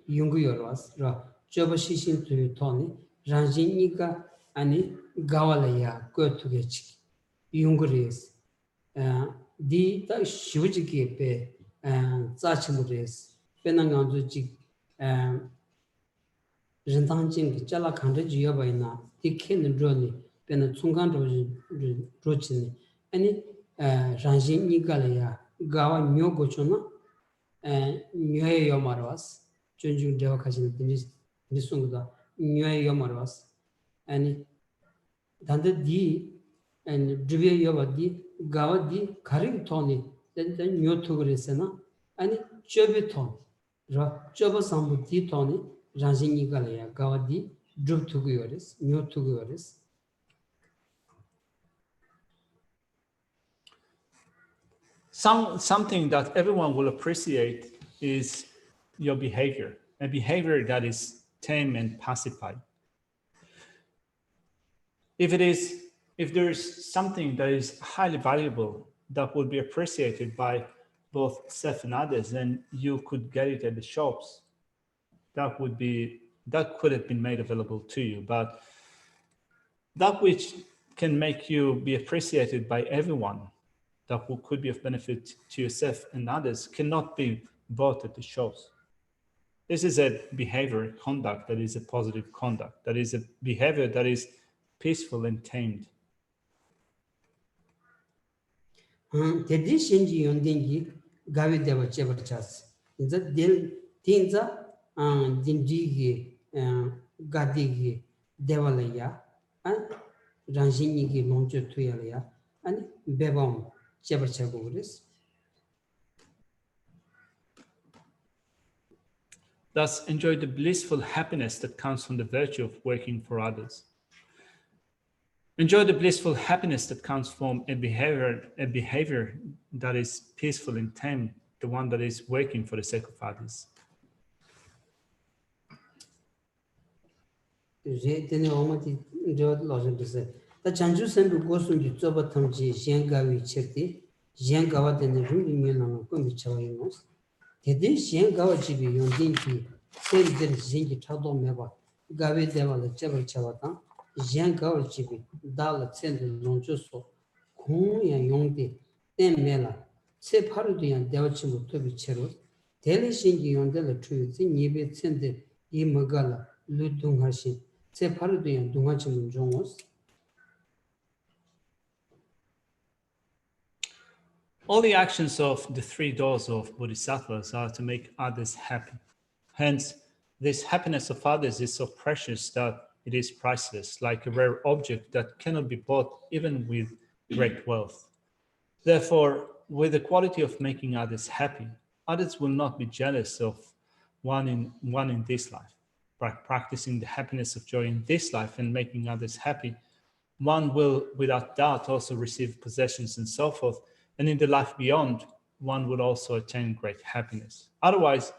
yungu yorwas ra choba shishin tuyu toni ranjin nika ani gawala ya go tuge chiki yungu res di ta shivuji ki pe zachimu res penanganzu chik rintangjin ki chala khanda jiya bayna dikhen droni pena chungkan rochini ani ranjin nikala ya gawa nyo gochona nyoye yomarwas chunjung dewa khajin nisungda nyoye yomarwas ani danda di dribe yoba di gawa di karing toni dan nyo tuguresena ani chobe toni ra choba sambu di toni ranjin nikala ya gawa di drub tuguyores nyo tuguyores. Something that everyone will appreciate is your behavior, a behavior that is tame and pacified. If there is something that is highly valuable that will be appreciated by both self and others, then you could get it at the shops. That could have been made available to you, but that which can make you be appreciated by everyone, that could be of benefit to yourself and others, cannot be bought at the shows. This is a behavior, conduct that is a positive conduct, that is a behavior that is peaceful and tamed. Dedi shenji yondengi gawi dewa chebar chas. Tinza dinza dindigi gadigi Devalaya, and Ranjini Monjo Tuyalia, and Bebom Chebachaguris. Thus, enjoy the blissful happiness that comes from the virtue of working for others. Enjoy the blissful happiness that comes from a behavior that is peaceful and tame, the one that is working for the sake of others. The Chanju Sendu Gosum Jobatamji, Shangawi Cherti, Shangawa than the Rumian Kumichawinos. Tedin Shangawa Chibi, Yondinki, Seri del Zingi Tado Meba, Gavi Deva, the Jebel Chavatan, Shangawa Chibi, Dala Send Lonjoso, Kung and Yongdi, then Mela, Se Parudi and Devachimu Tobi Cheros, Tele Shingi Yondela Truth, Nibi Sende, Imagala, Ludung Hashi, Se Parudi and Dungachimu Jongos. All the actions of the three doors of Bodhisattvas are to make others happy. Hence, this happiness of others is so precious that it is priceless, like a rare object that cannot be bought even with great wealth. Therefore, with the quality of making others happy, others will not be jealous of one in this life. By practicing the happiness of joy in this life and making others happy, one will, without doubt, also receive possessions and so forth, and in the life beyond, one would also attain great happiness. Otherwise,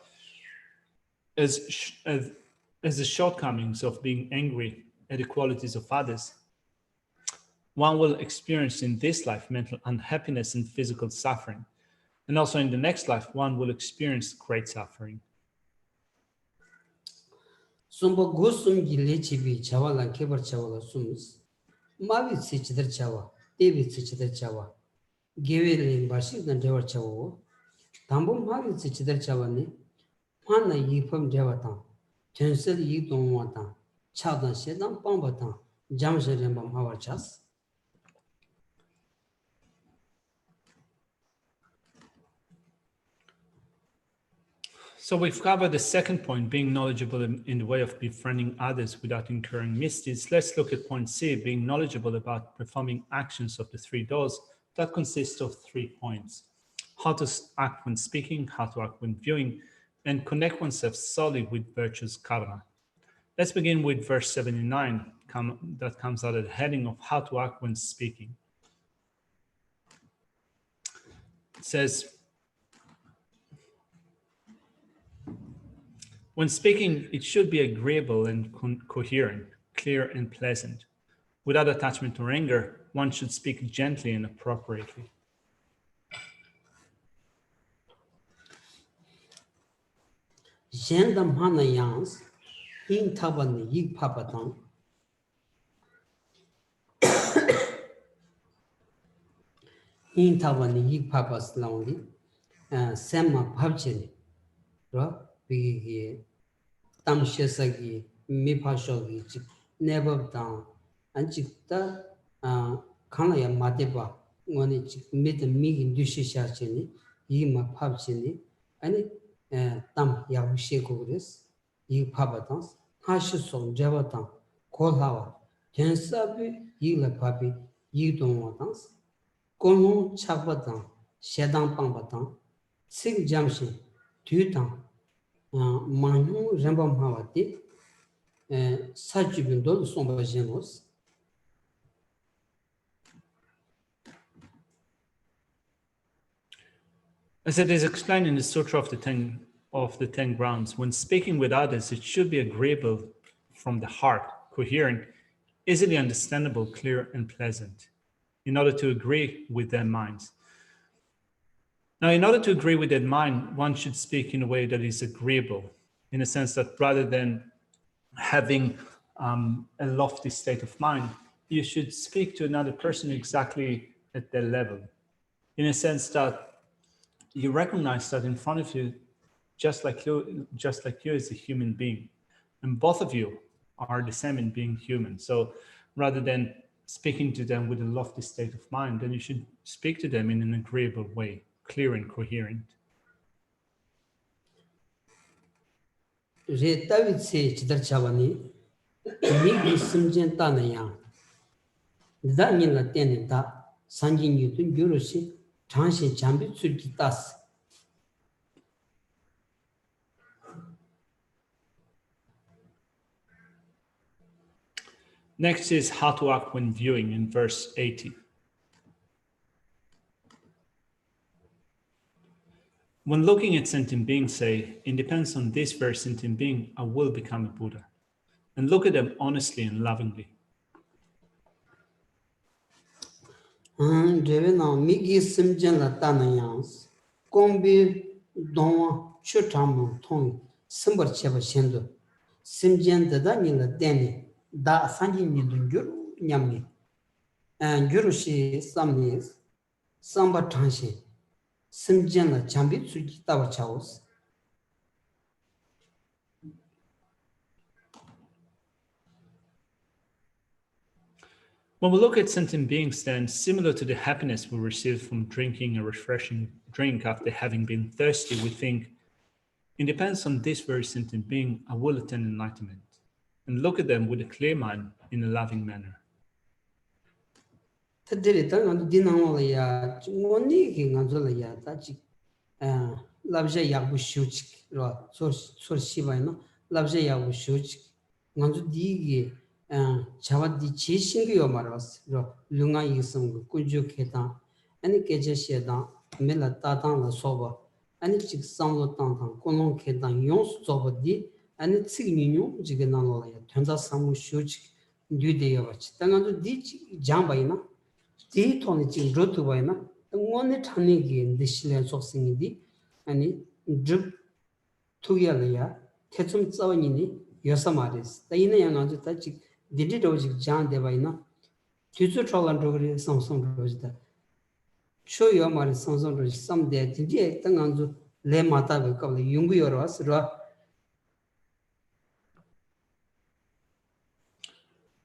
as the shortcomings of being angry at the qualities of others, one will experience in this life mental unhappiness and physical suffering. And also in the next life, one will experience great suffering. Sumba Gosum Gilechibi Chavala Kebar Chavala Sumus, Mavi Sichidar Chawa, David Sichidar Chawa. Giving Bashik and Devar Chavo, Tambum Mavi Sichidar Chavani, Mana Yipum Devatan, Tensel Yipum Watan, Chadan Shedan Pambatan, Jamsherembam Havachas. So we've covered the second point, being knowledgeable in the way of befriending others without incurring misdeeds. Let's look at point C, being knowledgeable about performing actions of the three doors. That consists of 3 points: how to act when speaking, how to act when viewing, and connect oneself solely with virtuous karma. Let's begin with verse 79, that comes out of the heading of how to act when speaking. It says, when speaking, it should be agreeable and coherent, clear and pleasant. Without attachment or anger, one should speak gently and appropriately. Jendam Hana Yans, in Taban Yig Papatan, in Taban Yig Papas Lonely, Semma Pabchin, Bigi, Tam Shesagi, Mipashogi, never down, and Chikta Kanaya Madeba, when it made a meeting Dushishachini, Yima Pabchini, and Tam Yahushegores, Yig Papatans, Hashison Javatan, Kolhawa, Tensabi, Yila Papi, Yidon Watans, Kolon Chabatan, Shedan Pambatan, Sing Jamshin, Tutan. Manu Rambam Havati, Sajibindol Sombajenos. As it is explained in the Sutra of the 10 grounds, when speaking with others, it should be agreeable from the heart, coherent, easily understandable, clear, and pleasant, in order to agree with their minds. Now, in order to agree with their mind, one should speak in a way that is agreeable, in a sense that rather than having a lofty state of mind, you should speak to another person exactly at their level, in a sense that you recognize that in front of you, just like you is a human being, and both of you are the same in being human. So rather than speaking to them with a lofty state of mind, then you should speak to them in an agreeable way, clear and coherent. Re David say Chidar Chavani, 미기 심전 따나야 다니라 때는다 산진유도 요로시 장시 잠비 출기 따스 Next is how to act when viewing in verse 80. When looking at sentient beings, say, it depends on this very sentient being, I will become a Buddha. And look at them honestly and lovingly. Devena Migi Simjan Latanayans, Gombi Donwa Chutam Tong, Simber Cheva Shendo, Simjan the Danila Deni, Da Sanjin Yuru Yami, and Yurushi Samnis, Samba Tanshi, Simjan La Chambi Tsuki Tawa Chaos. When we look at sentient beings, then similar to the happiness we receive from drinking a refreshing drink after having been thirsty, we think, it depends on this very sentient being, I will attain enlightenment. And look at them with a clear mind in a loving manner. Tadiri Tangan Dinamolaya, Moniki Ganzolaya, Tachi, Labja Yabu Shuchik, so Shivano, Labja Yabu Shuchik, Ganzu Digi. Chavadi Chishingi Maros, Lunga Yisum, Kunju Ketan, any Geshe dan, Mela Tatan la Soba, any Chik Samlo Tantan, Kolon Ketan, Yons Soba di, and it's Signu, Jigananoya, Tanda Samu Shuch, Dudeyavach, Tangan di Jambaina, Di Tonichi, Rotuvaina, and one Tanigi in the Shilan Soxing di, and it drip Tuyalaya, Tetum Zawanini, Yosamaris, the Ina Tachi. Did it was John Devaina? Tutu Trolan Samsung Rosda. Show your money Samsung Rose someday. Did you Tanganzu Le Mata will call the Yungu or us?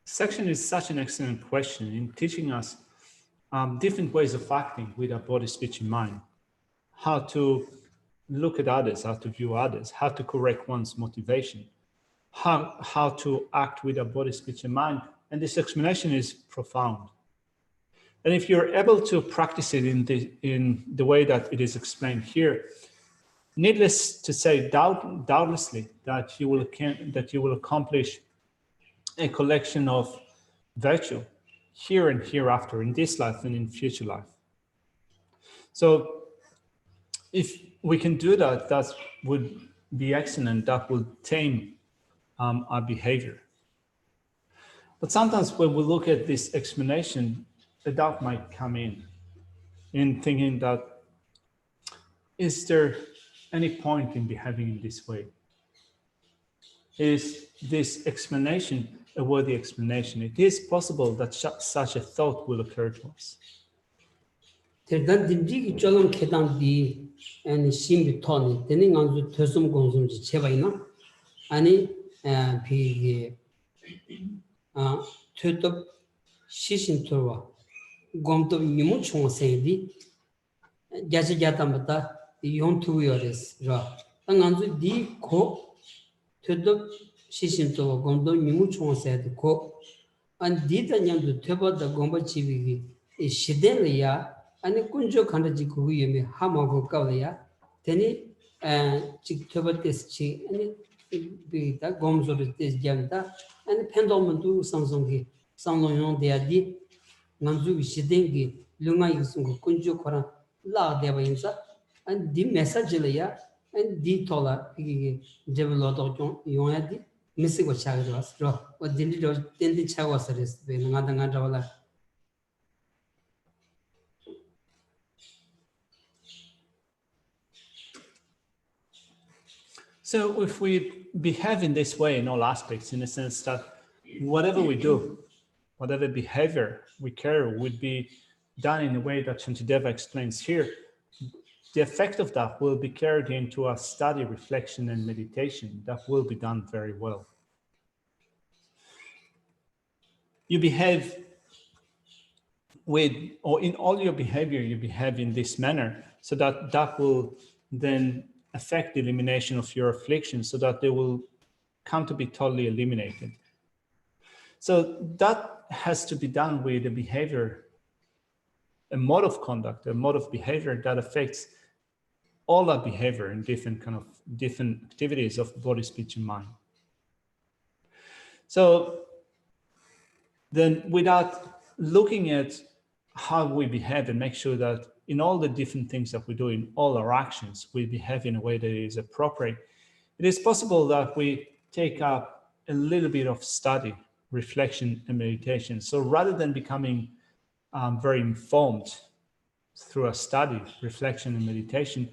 Section is such an excellent question in teaching us different ways of acting with our body, speech, and mind. How to look at others, how to view others, how to correct one's motivation. How to act with our body, speech, and mind. And this explanation is profound. And if you're able to practice it in the way that it is explained here, needless to say, doubtlessly that you will accomplish a collection of virtue here and hereafter, in this life and in future life. So if we can do that, that would be excellent. That will tame our behavior. But sometimes when we look at this explanation, the doubt might come in thinking that, is there any point in behaving in this way? Is this explanation a worthy explanation? It is possible that such a thought will occur to us. Then the Digi Jolon Kedan be and Shimbi Tony, then on the Tosum Gonsum Chevaina, Annie P. Tutup Shishin Turwa, Gomto Nimuchon Sandi, Gajatamata, Yon 2 years, Ra. Tanganzu D. Ko Tutup Shishin Turwa, Gomdo Nimuchon said Ko, and did a young to Tuba the Gomba Chivi is Shidelia, and a Kunjo Kandajiku Yumi Hamago Kalia, Teni Chik Tuba this chi, and be the Goms of this Janta. And pendulum do Samsung, Samsung de Adi, Nanzu Shidengi, Lunga Yusungu, Kunju Kora, La Devainza, and the message layer, and the Tola, developed Yonadi, missing what Chagras, what did the Chawas, Nanga. So if we behave in this way in all aspects, in the sense that whatever we do, whatever behavior we carry would be done in a way that Shantideva explains here, the effect of that will be carried into our study, reflection, and meditation. That will be done very well. You behave with, or in all your behavior, you behave in this manner, so that will then affect the elimination of your affliction, so that they will come to be totally eliminated. So that has to be done with a behavior, a mode of conduct, a mode of behavior that affects all our behavior in different activities of body, speech, and mind. So then without looking at how we behave and make sure that in all the different things that we do, in all our actions, we behave in a way that is appropriate, it is possible that we take up a little bit of study, reflection, and meditation. So rather than becoming very informed through a study, reflection, and meditation,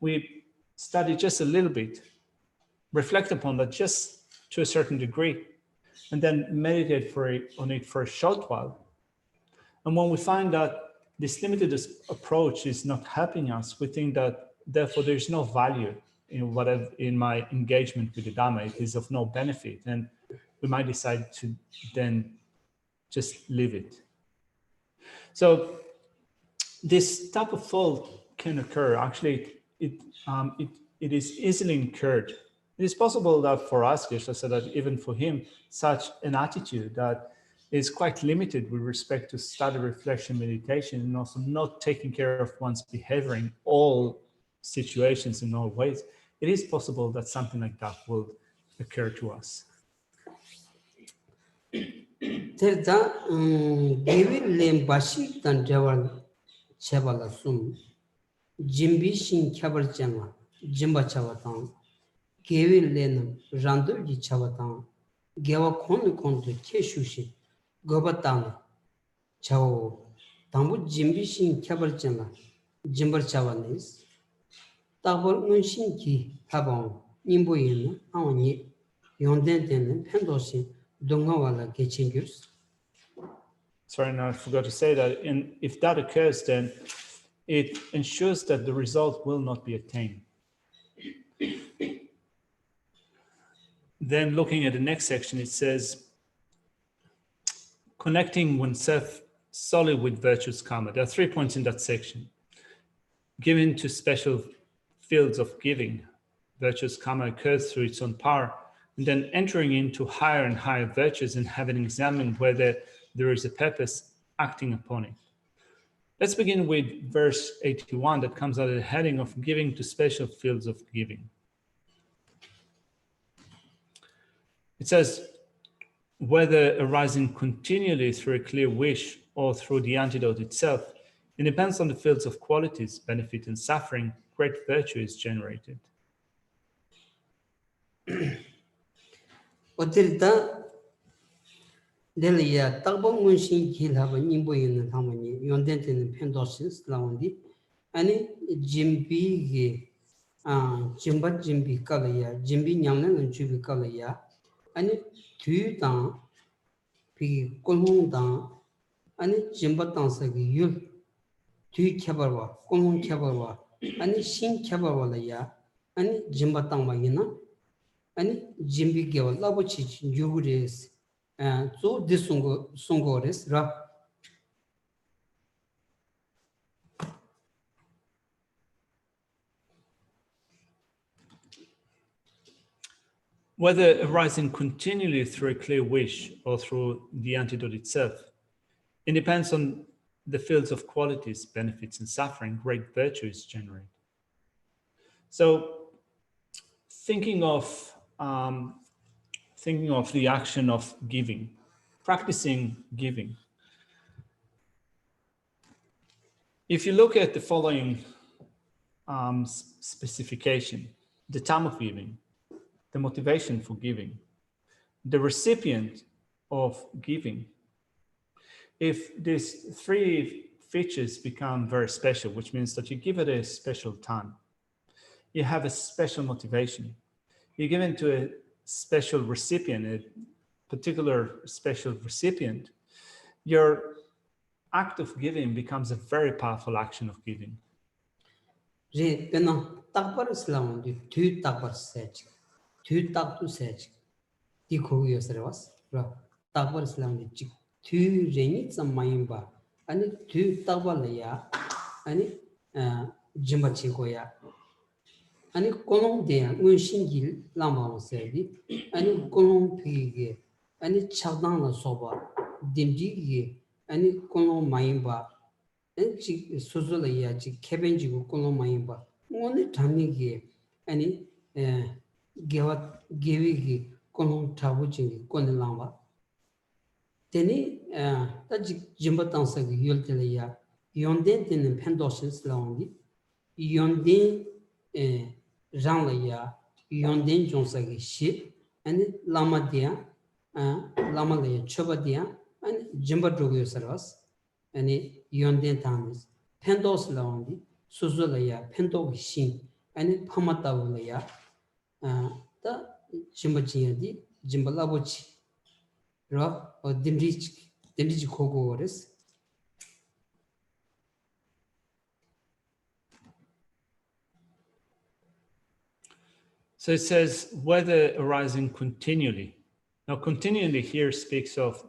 we study just a little bit, reflect upon that just to a certain degree, and then meditate on it for a short while. And when we find that this limited approach is not helping us, we think that therefore there is no value in my engagement with the Dhamma. It is of no benefit, and we might decide to then just leave it. So this type of fault can occur. Actually, it is easily incurred. It is possible that for us, Geshe said that even for him, such an attitude that is quite limited with respect to study, reflection, meditation, and also not taking care of one's behavior in all situations, in all ways, it is possible that something like that will occur to us. Jimbi Shin Kabar Jama, Jimba Chavatan, Gavin Lenum, Randu Di Chavatan, Gava Konu Kontu, Keshushi, Gobatan, Chao, Tambu Jimbi Shin Kabar Jama, Jimber Chavanis, Tabor Unshinki, Habon, Nimboyin, Awani, Yonden, Pendosin, Dongawala, Getchingers. Sorry, no, I forgot to say that. And if that occurs, then it ensures that the result will not be attained. Then looking at the next section, it says, connecting oneself solely with virtuous karma. There are 3 points in that section. Giving to special fields of giving. Virtuous karma occurs through its own power, and then entering into higher and higher virtues and having examined whether there is a purpose acting upon it. Let's begin with verse 81 that comes under the heading of giving to special fields of giving. It says, whether arising continually through a clear wish or through the antidote itself, it depends on the fields of qualities, benefit and suffering, great virtue is generated. Delia, Tabo Munshin Kill have an imbo in the harmony, Yondent in Pendosis, Laundi, and Jimbi, Jimba Jimbi Kalaya, Jimbi Yaman and Jubi Kalaya, and two down, Pig Kolhung down, and Jimba Dansagi, you two Kabarwa, Kolhung Kabarwa, and Shin Kabarwalaya, and Jimba Tamayina, and Jimbi Gawa Labochich, Juris. So this song is rough. Whether arising continually through a clear wish or through the antidote itself, it depends on the fields of qualities, benefits, and suffering, great virtue is generated. So thinking of the action of giving, practicing giving. If you look at the following specification, the time of giving, the motivation for giving, the recipient of giving, if these 3 features become very special, which means that you give it a special time, you have a special motivation, you give it to a special recipient, a particular special recipient, your act of giving becomes a very powerful action of giving. Ani kolong de unshin gil lama sedi ani kolong pige 아니 차당라 소바 딘디기 아니 콜로 마임바 엔지 소소라야 지 케벤지고 콜로 마임바 오늘 담이기 아니 게와 게위기 콜로 타부지 콜랑바 테니 따지 짐바탄사기 열텔이야 연덴테는 펜도시스 라운디 연덴 장라야 연덴 종사기 시 아니 라마디아 라마레 초바디아 아니 짐바도고 서버스 아니 연덴 타미스 펜도스 라운디 수술라야 펜도기 신 아니 파마타블라야 다 짐바지야디 짐발라보치 라 딘리지 코고레스 So it says whether arising continually. Now continually here speaks of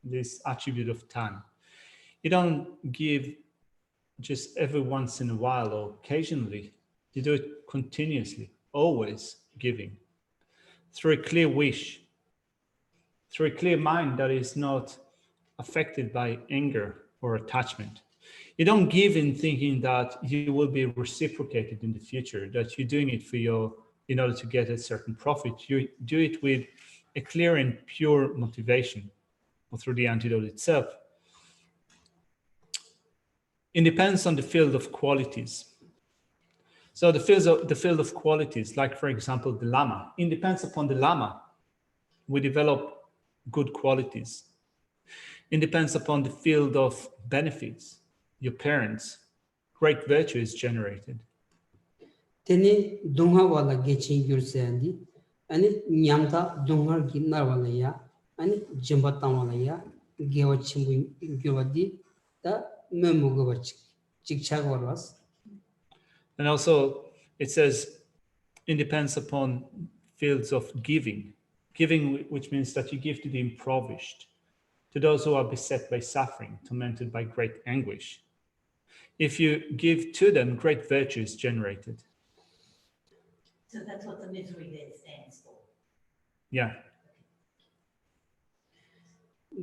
this attribute of time. You don't give just every once in a while or occasionally. You do it continuously, always giving. Through a clear wish, through a clear mind that is not affected by anger or attachment. You don't give in thinking that you will be reciprocated in the future, that you're doing it in order to get a certain profit. You do it with a clear and pure motivation, or through the antidote itself. It depends on the field of qualities. So the field of qualities, like for example, the Lama, it depends upon the Lama. We develop good qualities. It depends upon the field of benefits, your parents, great virtue is generated. Teni dunga wala gechi yurseandi, ani nyamta dunga ginar wala ya, ani jimbatan wala ya, gewa chimbu gewadi, da memugawa chikchag walas. And also it says it depends upon fields of giving. Giving, which means that you give to the impoverished, to those who are beset by suffering, tormented by great anguish. If you give to them, great virtue is generated. So that's what the misery there stands for. Yeah.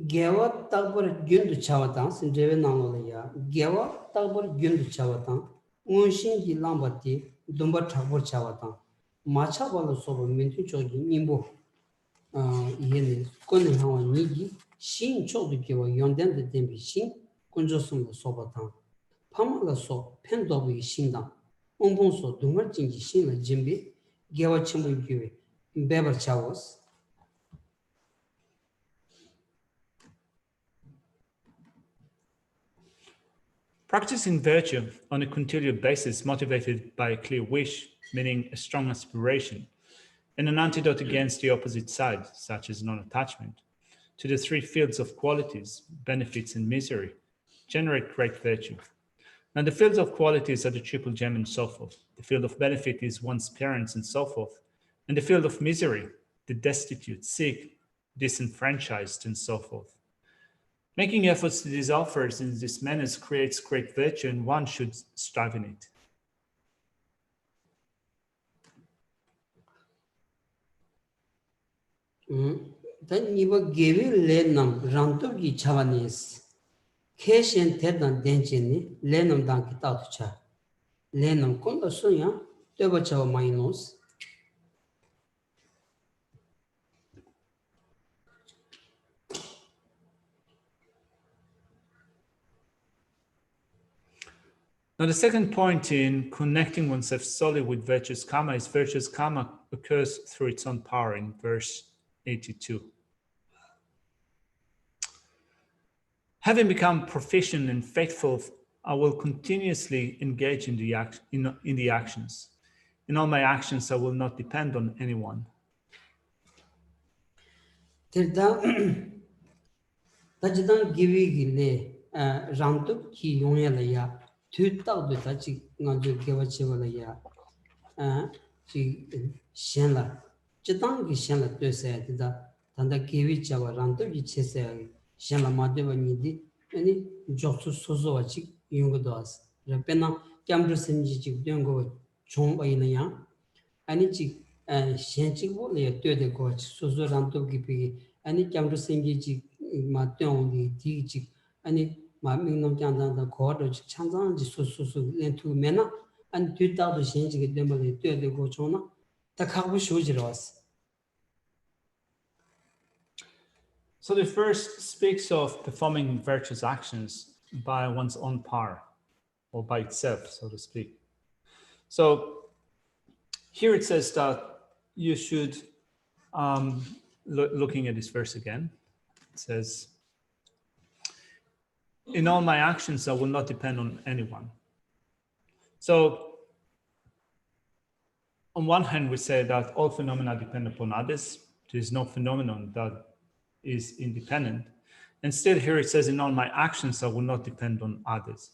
Gewa takbar gyundu chawatan, sindewe nanolaya, gewa takbar gyundu chawatan, unshin gi lambati, dumba takbar chawatan, macha wala soba mintu chogi nimbo. Yene kone hawa nigi shin chodu gewa yonden de dembi shin kunjosum soba tang pamala so pendobu shindang ombon so dungar jinji shin la jimbi gewa chimbu gewe beber chawas. Practicing virtue on a continual basis motivated by a clear wish, meaning a strong aspiration, and an antidote against the opposite side, such as non-attachment, to the three fields of qualities, benefits and misery, generate great virtue. Now the fields of qualities are the triple gem and so forth. The field of benefit is one's parents and so forth. And the field of misery, the destitute, sick, disenfranchised and so forth. Making efforts to these offers in this manner creates great virtue and one should strive in it. Then you give lenum rantugi chavanis. Keshen tedan denjini lenum danki taucha. Lenum kondo sunya teba chava minus. Now the second point in connecting oneself solely with virtuous karma is virtuous karma occurs through its own power in verse 82. Having become proficient and faithful, I will continuously engage in the actions. In all my actions, I will not depend on anyone. Tajdan givi gile rantuk ki yongelaya. Tutau de tachi ngaju gewachivalaya. Shenla. Chitangi shenla tuese da tanda givi chava rantuki chese shenla madeva nidi any joksu sozo chik yungodas. Rapena camber senji chik dungo chomba inaya. Any chik shenchik wole to the coach sozo rantuki pigi 아니 cam도 생기지 마병이 뒤지 아니 마명놈 장장다 거를 창장지 소소소 렌투 메나 안 뒤다도 신지게 되면 되고 좋나 다 하고 싶어지러 왔어. So the first speaks of performing virtuous actions by one's own power, or by itself, so to speak. So here it says that you should, looking at this verse again, it says, in all my actions, I will not depend on anyone. So on one hand, we say that all phenomena depend upon others. There is no phenomenon that is independent. Instead, here it says, in all my actions, I will not depend on others.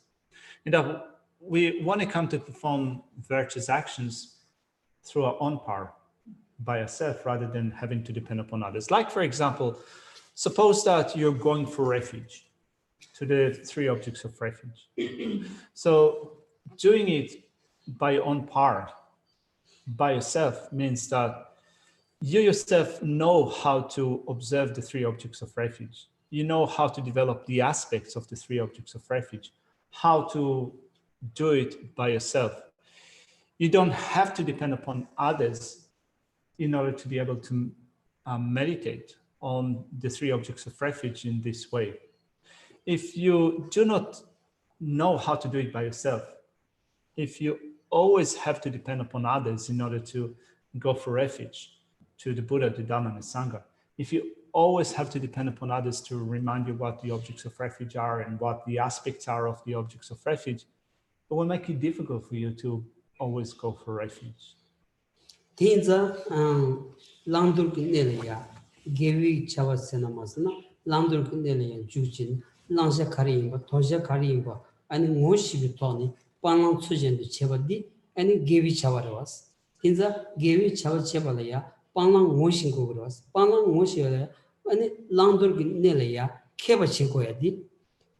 And that we want to come to perform virtuous actions through our own power, by ourselves, rather than having to depend upon others. Like, for example, suppose that you're going for refuge, to the 3 objects of refuge. So doing it by your own power, by yourself, means that you yourself know how to observe the 3 objects of refuge. You know how to develop the aspects of the 3 objects of refuge, how to do it by yourself. You don't have to depend upon others in order to be able to meditate on the 3 objects of refuge in this way. If you do not know how to do it by yourself, if you always have to depend upon others in order to go for refuge to the Buddha, the Dhamma, and the Sangha, if you always have to depend upon others to remind you what the objects of refuge are and what the aspects are of the objects of refuge, it will make it difficult for you to always go for refuge. Tinza landur kineleya gewi chawasena masna landur kineleya jujin langsha karimba tosha karimba ani ngoshi bitoni panlang sujendu chebadi ani gewi chawaras tinza gewi chawa chebalaya panlang ngoshin goras panlang ngoshi ani landur kineleya keba chegoyadi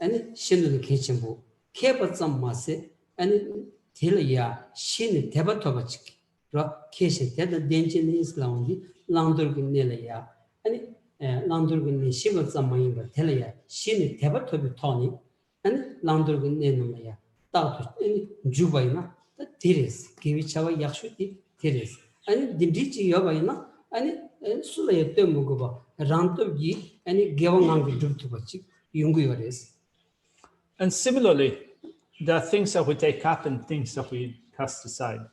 ani shindu kechembu keba tsammase ani tilaya shin debatobachi Geshe that the danger is lonely, Landurgun Nelia, and Landurgun Shiva Zamayimba Telia, Shin Teba to be Tony, and Landurgun Nenumaya, Tautu, and Jubaina, the Teres, Kivichava Yakshuti, Teres, and the Dichi Yobaina, and Sulaya Temuguba, Ranto Yi, and Gavangang Jutubachi, Yunguares. And similarly, there are things that we take up and things that we cast aside.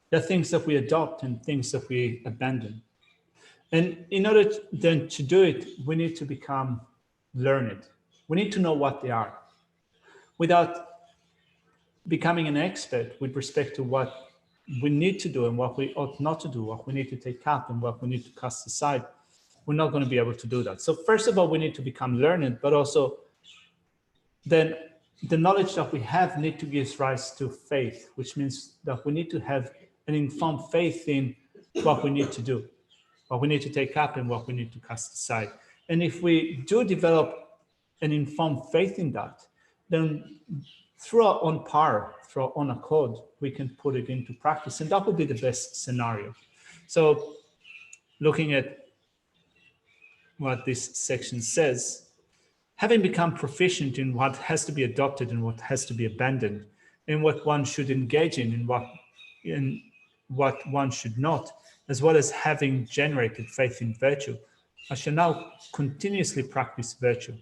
There are things that we adopt and things that we abandon. And in order then to do it, we need to become learned. We need to know what they are. Without becoming an expert with respect to what we need to do and what we ought not to do, what we need to take up and what we need to cast aside, we're not going to be able to do that. So first of all, we need to become learned, but also then the knowledge that we have need to give rise to faith, which means that we need to have an informed faith in what we need to do, what we need to take up and what we need to cast aside. And if we do develop an informed faith in that, then through our own power, through our own accord, we can put it into practice. And that would be the best scenario. So looking at what this section says, having become proficient in what has to be adopted and what has to be abandoned, in what one should engage in what one should not, as well as having generated faith in virtue, I shall now continuously practice virtue.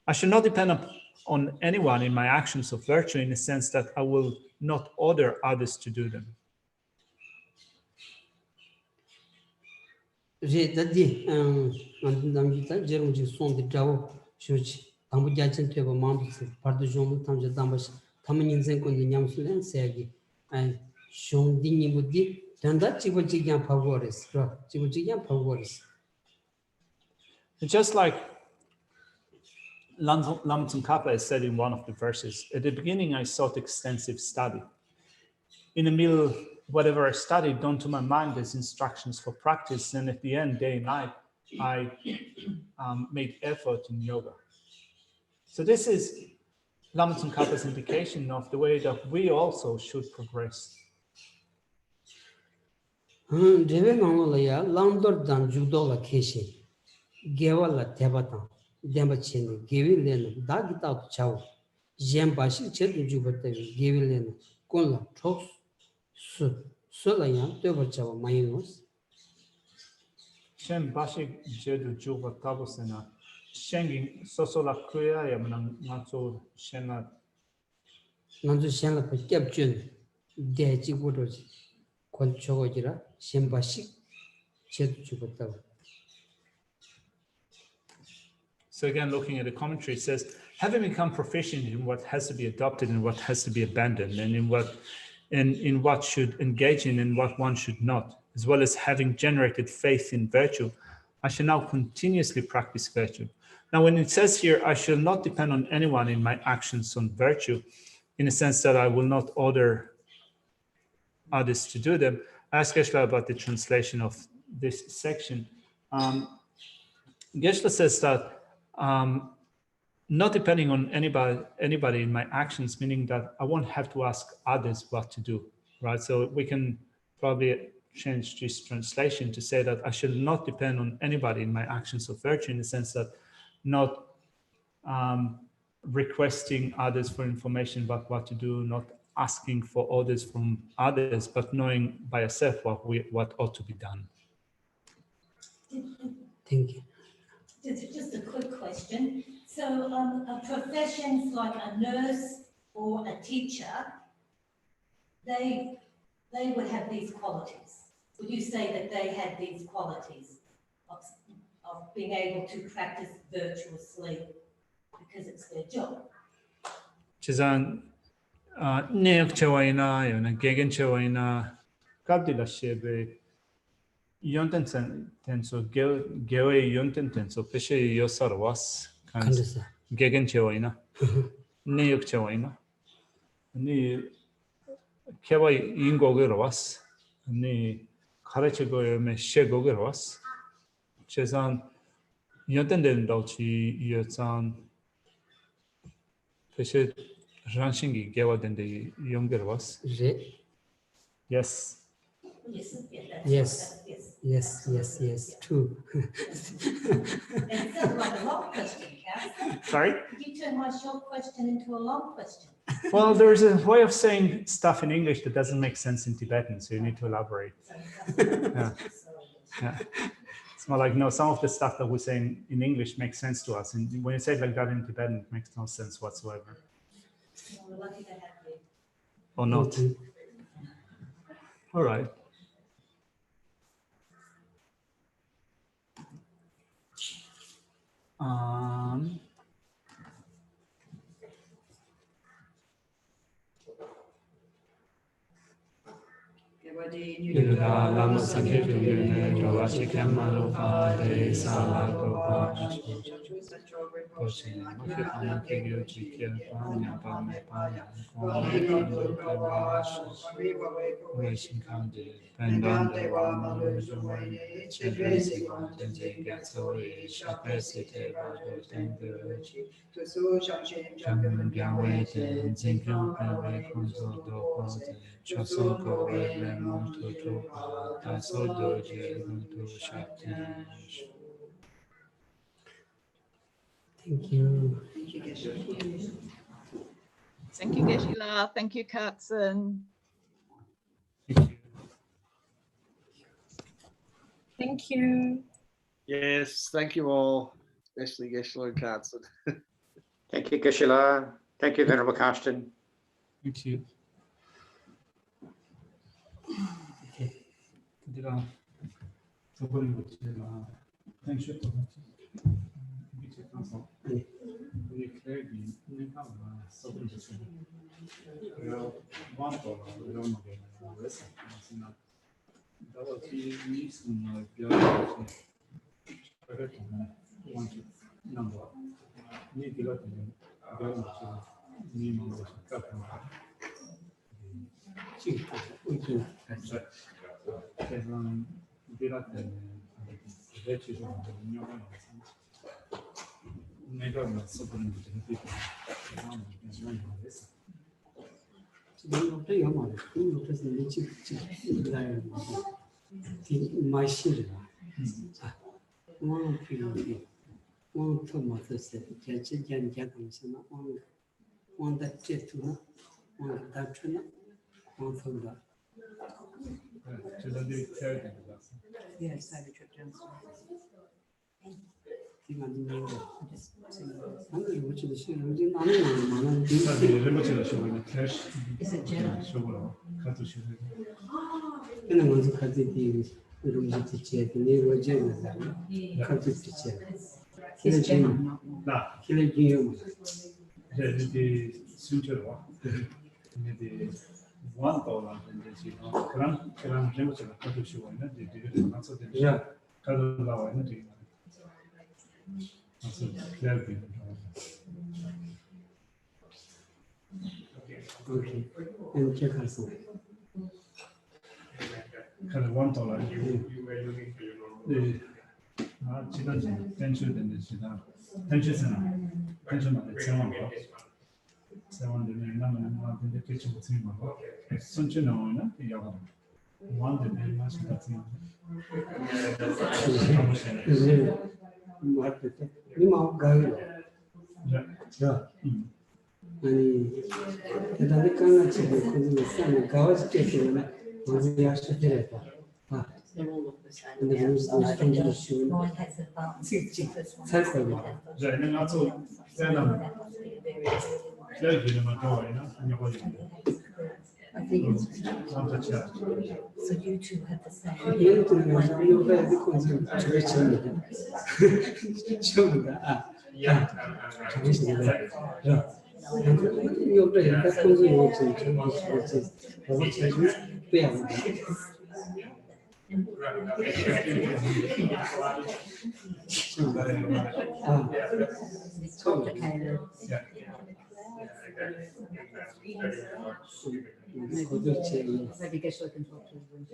I shall not depend on anyone in my actions of virtue in the sense that I will not order others to do them. Just like Lama Tsongkhapa has said in one of the verses, at the beginning I sought extensive study. In the middle, whatever I studied, dawned to my mind as instructions for practice, and at the end, day and night, I made effort in yoga. So this is Lama Tsongkhapa's indication of the way that we also should progress. Gevala Tebata, Dembachini, Givilin, Dagita Chow, Jambashi Chetu Jupiter, Givilin, Kola, Trox, Solayan, Tobachaw, Mayos. Shem Bashik Jedu Juba Tabosena, Shenging Sosola Kuya Yamanang Matso Shena. Nanzu Shanla Capjun, Deji Wooders, Conchogera, Shembashi Chetu Jupiter. So again, looking at the commentary, it says, having become proficient in what has to be adopted and what has to be abandoned, and in what should engage in and what one should not, as well as having generated faith in virtue, I shall now continuously practice virtue. Now, when it says here, I shall not depend on anyone in my actions on virtue, in the sense that I will not order others to do them, I asked Geshe about the translation of this section. Geshe says that not depending on anybody in my actions, meaning that I won't have to ask others what to do, right? So we can probably change this translation to say that I should not depend on anybody in my actions of virtue, in the sense that not requesting others for information about what to do, not asking for orders from others, but knowing by yourself what ought to be done. Thank you. Just a quick question. So professions like a nurse or a teacher, they would have these qualities. Would you say that they had these qualities of being able to practice virtuously because it's their job? Chizan neok chawaina yona gegen chawaina kabdila shebe yonten tenso gewe yonten tenso peshe yosarwas Kandasa. gegen chawaina neok chawaina ni kewa ingogeros ni karachigo me shegogeros chizan yonten den dauchi yotsan peshe Ranshingi gewa den de younger was. Yes. Yes, true. It sounds like a long question, Cass. Sorry? Did you turn my short question into a long question? Well, there's a way of saying stuff in English that doesn't make sense in Tibetan, so you need to elaborate. Yeah. It's more like, no, some of the stuff that we're saying in English makes sense to us. And when you say it like that in Tibetan, it makes no sense whatsoever. We're lucky to have you. Or not. All right. Lama Sakhi Tugene, Jovashi Kamalo Pade, Salago Poshin, Mafia Kigyo Chikia, Panya Pame Paya, Kwame Kando, Racing Kandi, Pendante Wama, Juway, Chedresi, Tenzi Gatsoi, Shapesite, Vado, Tenguchi, Jamun Gawe, Zinkan, Pave, Kunzo, Dopote, Chosoko, Lemon, Tutu, Taso Doji, Guntu, Shakti. Thank you. Thank you, Geshe-la. Thank you, Katsun. Thank you. Yes, thank you all, especially Geshe-la and Katsun. Thank you, Geshe-la. Thank you, Venerable Karsten. Thank you. one feeling, one Thomas said, Jan Jackson, one that Jetuna, one that Trina, one Thoda. Yes, I would trip down. Is it Jenna? It's Jenna, not Okay, and check us out. Kind of $1. The 지난 텐션인데 지난 텐션은 텐션만 세원 거. 세원은 나는 나한테 대체 무슨 거. 선체 나오나 이거. 완전히 맛이 같은 거. 이제 뭐 할때 이마 가요. 자. 아니 대단히 강아지 그거 싸는 가와지 때문에 먼저 야시더라고. 아. they're all look the same. 근데 무슨 스톤도 쉬운 Mine has a button. 살 거야. 자, 이제 나도 세나 제일만 좋아해나 이거 I think it's, 상태치야. So you two have the same. 예를 들면 이거가 듣고 이제 저게 지금 처음이다. 저게 지금 야. 이거가 약간 손이 오지 좀 저거 지금 빼야 돼. it's complicated. Maybe Geshe can talk to them.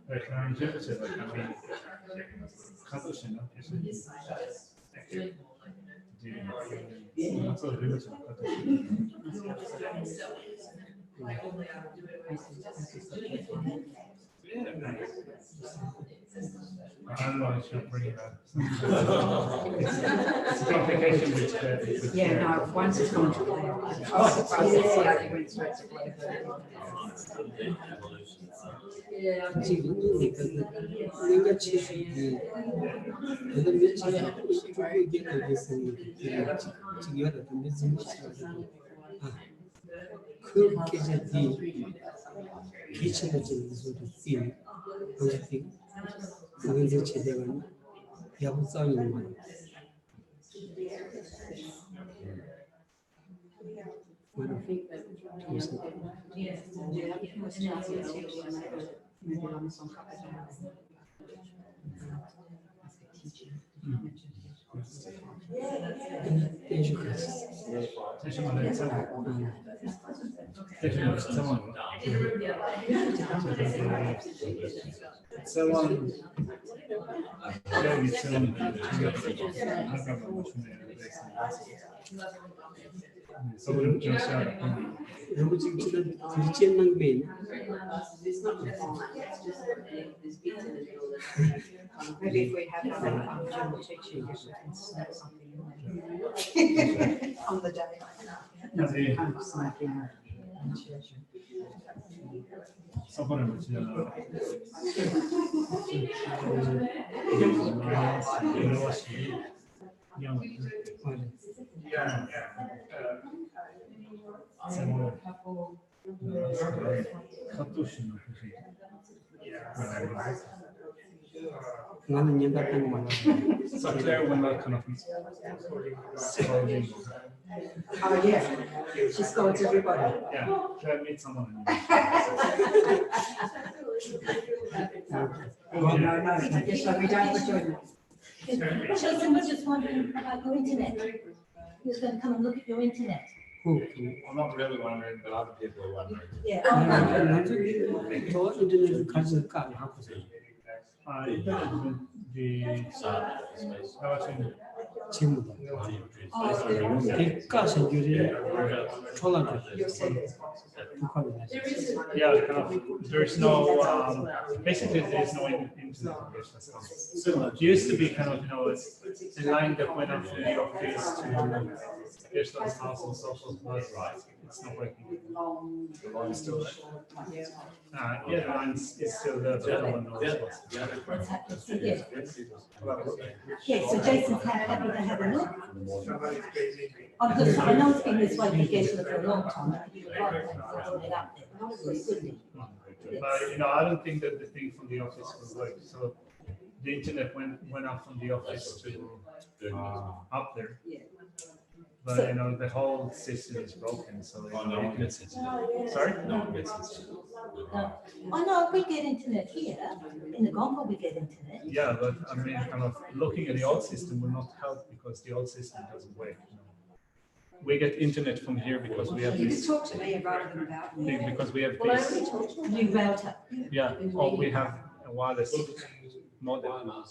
그냥 제가 가면 가도시나 I don't know if you're bringing that. It's a complication with Yeah, no, once it's gone to play, I was surprised to see how they went straight to play. Yeah. 지금 내가 지금 내가 며칠 전에 이게 되겠으니 지금 여러 번 며칠 그 계절이 기체적인 소리 띠 어떻게 그게 제대로 야구 싸우는 거 I think that maybe on some couple of times. It's not defined, it's just that there's bits in it all. Maybe if we have a general teaching, we can snap something in on the day. Kind of snacking initiation. 서버를 지나가. 나는 얘가 딱 맞아. So Claire when that kind of scolding. Oh, yeah, she scolds everybody. Yeah, Claire meets someone. Oh, no, yes, so we don't rejoin it. Jason was just wondering about your internet. He was going to come and look at your internet. I'm not really wondering, but other people are wondering. Yeah. 나중에 더 인터넷 가질까 하고 일단은 나같이 전부 다. 대가 선율이 초라하죠. 북한에. Yeah, kind of, there's no, basically there's no internet on Geshe school. It used to be kind of, a line that went up from the office to Geshe's house and so forth, but it's not working. The line's still there. Yeah, the line is still there, but no one knows what's. What's happening? Yeah, so Jason's happy to have a look. I know it's been this way for Geshe for a long time. But I don't think that the thing from the office will work. So the internet went up from the office to up there. But the whole system is broken. So sorry, I know we get internet here in the Gongo. We get internet. Yeah, but I mean, kind of looking at the old system will not help because the old system doesn't work. We get internet from here because we have You this. can talk to me rather than about me. Because we have this. New router. Yeah, or we have a wireless modem.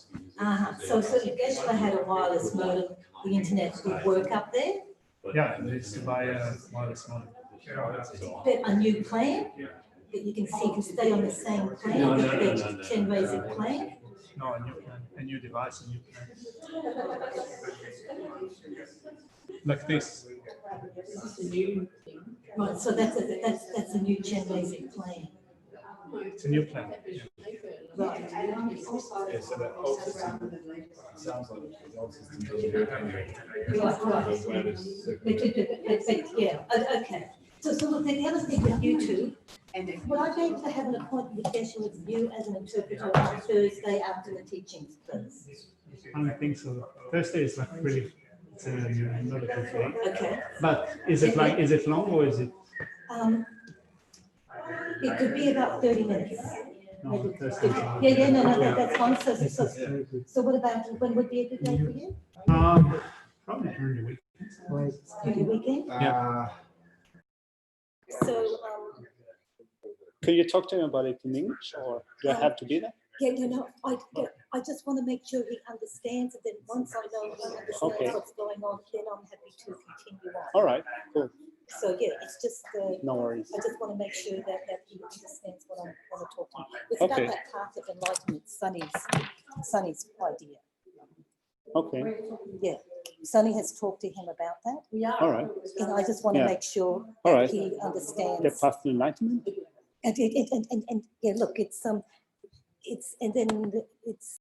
So if Geshe had a wireless modem, the internet would work up there. Yeah, and it's to buy a wireless modem. But a new plan that you can see can stay on the same plan, the 10 basic plan. No, a new plan, a new device, a new plan. Like this. Right, so that's a new 10 basic plan. It's a new plan. Right. Yeah, so that old system sounds like the old system doesn't work anyway. But yeah, okay. So look, the other thing with you two, would I be able to have an appointment with Geshe with you as an interpreter on Thursday after the teachings, please? I don't think so. Thursday is like really, it's not a good day. Okay. But is it long or is it? It could be about 30 minutes. No, Maybe Thursday. 50. No, that's fine. So what about, when would be a good day for you? Probably during the week. During the weekend? Yeah. So, Can you talk to him about it in English, or do I have to be there? yeah, I just want to make sure he understands, and then once I know he understands Okay. what's going on, then I'm happy to continue on. All right, cool. So, yeah, it's just, No worries. I just want to make sure that he understands what I want to talk to him. It's about Okay. that path of enlightenment, Sunny's idea. Okay, Yeah, Sunny has talked to him about that. all right. And I just want to Yeah. make sure All that right. he understands. The path to enlightenment? And yeah, look, it's and then it's